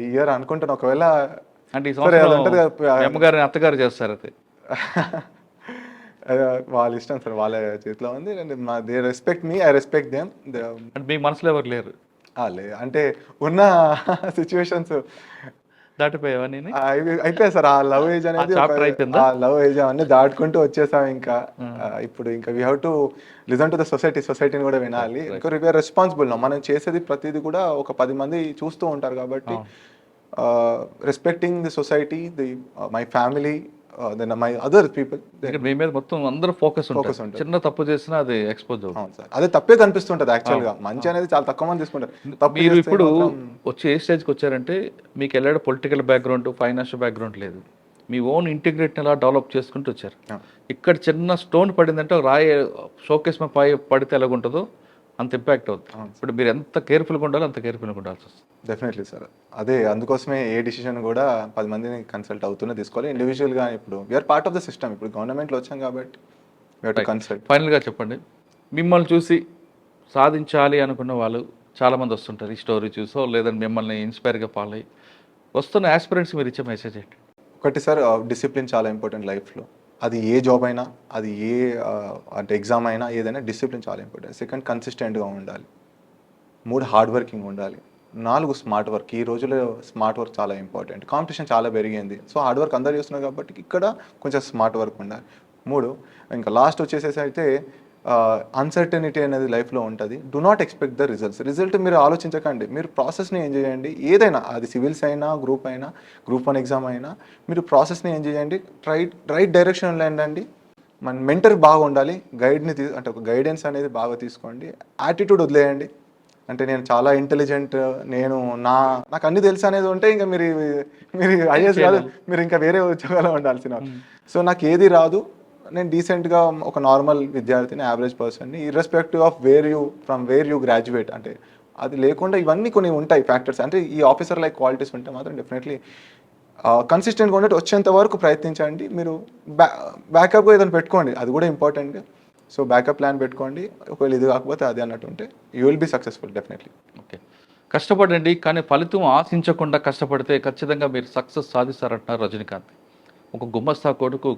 Speaker 2: ఈ ఇయర్ అనుకుంటాను. ఒకవేళ
Speaker 1: అంటే ఈ సంవత్సరం అమ్మగారిని అత్తగారు చేస్తారు అది
Speaker 2: వాళ్ళ ఇష్టం సార్, వాళ్ళ చేతిలో ఉంది. They respect me, I respect them.
Speaker 1: అంటే మీ మనసులో ఎవరు లేరు?
Speaker 2: అంటే ఉన్న సిచ్యువేషన్స్
Speaker 1: దాటిపోయావా?
Speaker 2: అయిపోయాయి సార్. ఆ లవ్ ఏజ్ అనేది, ఆ లవ్ ఏజ్ అవన్నీ దాటుకుంటూ వచ్చేసాం. ఇంకా ఇప్పుడు ఇంకా we have to listen to the సొసైటీని కూడా వినాలి. ఇంకా వీఆర్ రెస్పాన్సిబుల్. మనం చేసేది ప్రతిదీ కూడా ఒక 10 మంది చూస్తూ ఉంటారు కాబట్టి respecting the society, the my family, my other people.
Speaker 1: మీ మీద మొత్తం అందరూ ఫోకస్ ఉంటుంది. చిన్న తప్పు చేసినా అది ఎక్స్పోజ్ అవుతుంది
Speaker 2: సార్. అదే తప్పే కనిపిస్తుంటది యాక్చువల్ గా. మంచి అనేది చాలా తక్కువ మంది తీసుకుంటారు.
Speaker 1: మీరు ఇప్పుడు వచ్చి ఏ స్టేజ్కి వచ్చారంటే మీకు వెళ్ళాడు పొలిటికల్ బ్యాక్గ్రౌండ్, ఫైనాన్షియల్ బ్యాక్గ్రౌండ్ లేదు. మీ ఓన్ ఇంటిగ్రేట్ ఎలా డెవలప్ చేసుకుంటూ వచ్చారు. ఇక్కడ చిన్న స్టోన్ పడిందంటే రాయి షోకేస్ మీద పడితే ఎలాగుంటుందో అంత ఇంపాక్ట్ అవుతుంది. ఇప్పుడు మీరు ఎంత కేర్ఫుల్గా ఉండాలో అంత కేర్ఫుల్గా ఉండాల్సి వస్తుంది.
Speaker 2: Definitely sir. అదే అందుకోసమే ఏ డిసిషన్ కూడా 10 మందిని కన్సల్ట్ అవుతూనే తీసుకోవాలి. ఇండివిజువల్గా ఇప్పుడు we are part of the system. ఇప్పుడు గవర్నమెంట్లో వచ్చాం కాబట్టి వీఆర్ టు కన్సల్ట్.
Speaker 1: ఫైనల్గా చెప్పండి, మిమ్మల్ని చూసి సాధించాలి అనుకున్న వాళ్ళు చాలామంది వస్తుంటారు. ఈ స్టోరీ చూసో లేదంటే మిమ్మల్ని ఇన్స్పైర్గా ఫాలో అయ్యి వస్తున్న ఆస్పిరెంట్స్ మీరు ఇచ్చే మెసేజ్ ఏంటి?
Speaker 2: ఒకటి సార్, డిసిప్లిన్ చాలా ఇంపార్టెంట్ లైఫ్లో. అది ఏ జాబ్ అయినా, అది ఏ అంటే ఎగ్జామ్ అయినా, ఏదైనా డిసిప్లిన్ చాలా ఇంపార్టెంట్. సెకండ్, కన్సిస్టెంట్గా ఉండాలి. 3, హార్డ్ వర్కింగ్ ఉండాలి. 4, స్మార్ట్ వర్క్. ఈ రోజుల్లో స్మార్ట్ వర్క్ చాలా ఇంపార్టెంట్. కాంపిటీషన్ చాలా పెరిగింది. సో హార్డ్ వర్క్ అందరూ చేస్తున్నారు కాబట్టి ఇక్కడ కొంచెం స్మార్ట్ వర్క్ ఉండాలి. 3, ఇంకా లాస్ట్ వచ్చేసేసి అయితే అన్సర్టనిటీ అనేది లైఫ్లో ఉంటుంది. Do not expect the result మీరు ఆలోచించకండి. మీరు ప్రాసెస్ని ఎంజాయ్ చేయండి. ఏదైనా, అది సివిల్స్ అయినా, గ్రూప్ 1 ఎగ్జామ్ అయినా, మీరు ప్రాసెస్ని ఎంజాయ్ చేయండి. రైట్ డైరెక్షన్లో వెళ్ళండి. మన మెంటర్ బాగా ఉండాలి. అంటే ఒక గైడెన్స్ అనేది బాగా తీసుకోండి. యాటిట్యూడ్ వదిలేయండి. అంటే నేను చాలా ఇంటెలిజెంట్, నాకు అన్ని తెలుసు అనేది ఉంటే ఇంకా మీరు ఐఏఎస్ కాదు, మీరు ఇంకా వేరే ఉద్యోగాలు ఉండాల్సిన. సో నాకు ఏది రాదు, నేను డీసెంట్గా ఒక నార్మల్ విద్యార్థిని, యావరేజ్ పర్సన్ని, irrespective of from where you graduate. అంటే అది లేకుండా ఇవన్నీ కొన్ని ఉంటాయి ఫ్యాక్టర్స్. అంటే ఈ ఆఫీసర్ లైక్ క్వాలిటీస్ ఉంటే మాత్రం డెఫినెట్లీ కన్సిస్టెంట్గా ఉండేది వచ్చేంత వరకు ప్రయత్నించండి. మీరు బ్యాకప్గా ఏదైనా పెట్టుకోండి, అది కూడా ఇంపార్టెంట్. సో బ్యాకప్ ప్లాన్ పెట్టుకోండి. ఒకవేళ ఇది కాకపోతే అది అన్నట్టు ఉంటే you will be successful definitely.
Speaker 1: Okay, కష్టపడండి, కానీ ఫలితం ఆశించకుండా కష్టపడితే ఖచ్చితంగా మీరు సక్సెస్ సాధిస్తారంటున్నారు రజనీకాంత్. ఒక గుమస్తా కొడుకు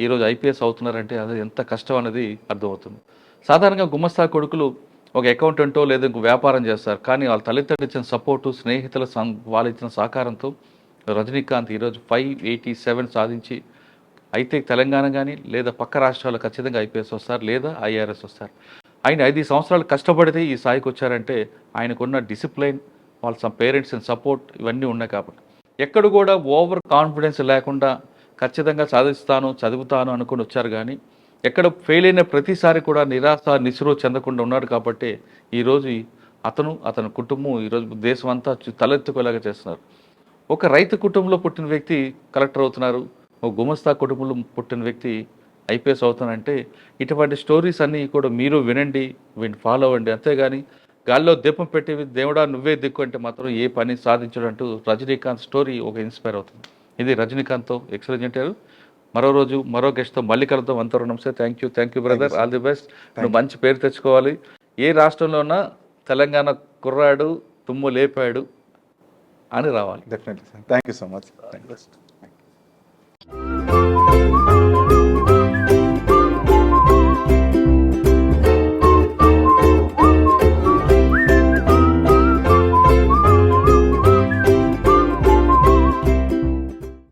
Speaker 1: ఈరోజు ఐపీఎస్ అవుతున్నారంటే అది ఎంత కష్టం అనేది అర్థమవుతుంది. సాధారణంగా గుమస్తా కొడుకులు ఒక అకౌంటెంటో లేదా ఇంకో వ్యాపారం చేస్తారు, కానీ వాళ్ళ తల్లిదండ్రులు ఇచ్చిన సపోర్టు, స్నేహితుల వాళ్ళు ఇచ్చిన సహకారంతో రజనీకాంత్ ఈరోజు 587 సాధించి అయితే తెలంగాణ కానీ లేదా పక్క రాష్ట్రాల్లో ఖచ్చితంగా ఐపీఎస్ వస్తారు లేదా ఐఆర్ఎస్ వస్తారు. ఆయన 5 సంవత్సరాలు కష్టపడితే ఈ స్థాయికి వచ్చారంటే ఆయనకున్న డిసిప్లైన్, వాళ్ళ పేరెంట్స్ సపోర్ట్ ఇవన్నీ ఉన్నాయి కాబట్టి. ఎక్కడ కూడా ఓవర్ కాన్ఫిడెన్స్ లేకుండా ఖచ్చితంగా సాధిస్తాను, చదువుతాను అనుకుని వచ్చారు. కానీ ఎక్కడ ఫెయిల్ అయిన ప్రతిసారి కూడా నిరాశ నిస్సురు చెందకుండా ఉన్నాడు కాబట్టి ఈరోజు అతని కుటుంబం ఈరోజు దేశం అంతా తలెత్తుకోలేగా చేస్తున్నారు. ఒక రైతు కుటుంబంలో పుట్టిన వ్యక్తి కలెక్టర్ అవుతున్నారు, ఒక గుమస్తా కుటుంబంలో పుట్టిన వ్యక్తి ఐపీఎస్ అవుతానంటే ఇటువంటి స్టోరీస్ అన్నీ కూడా మీరు వినండి, వీటిని ఫాలో అవ్వండి. అంతేగాని గాల్లో దీపం పెట్టి దేవుడా నువ్వే దిక్కు అంటే మాత్రం ఏ పని సాధించడంటూ రజనీకాంత్ స్టోరీ ఒక ఇన్స్పైర్ అవుతుంది. ఇది రజనీకాంత్తో ఎక్సలెంట్ గారు. మరో రోజు మరో గెస్ట్తో మళ్ళీ కలుద్దాం. అంతవరకు నమస్తే. Thank you brother. All the best. నువ్వు మంచి పేరు తెచ్చుకోవాలి. ఏ రాష్ట్రంలో ఉన్నా తెలంగాణ కుర్రాడు తుమ్ము లేపాడు అని రావాలి.
Speaker 2: Definitely sir. Thank you so much.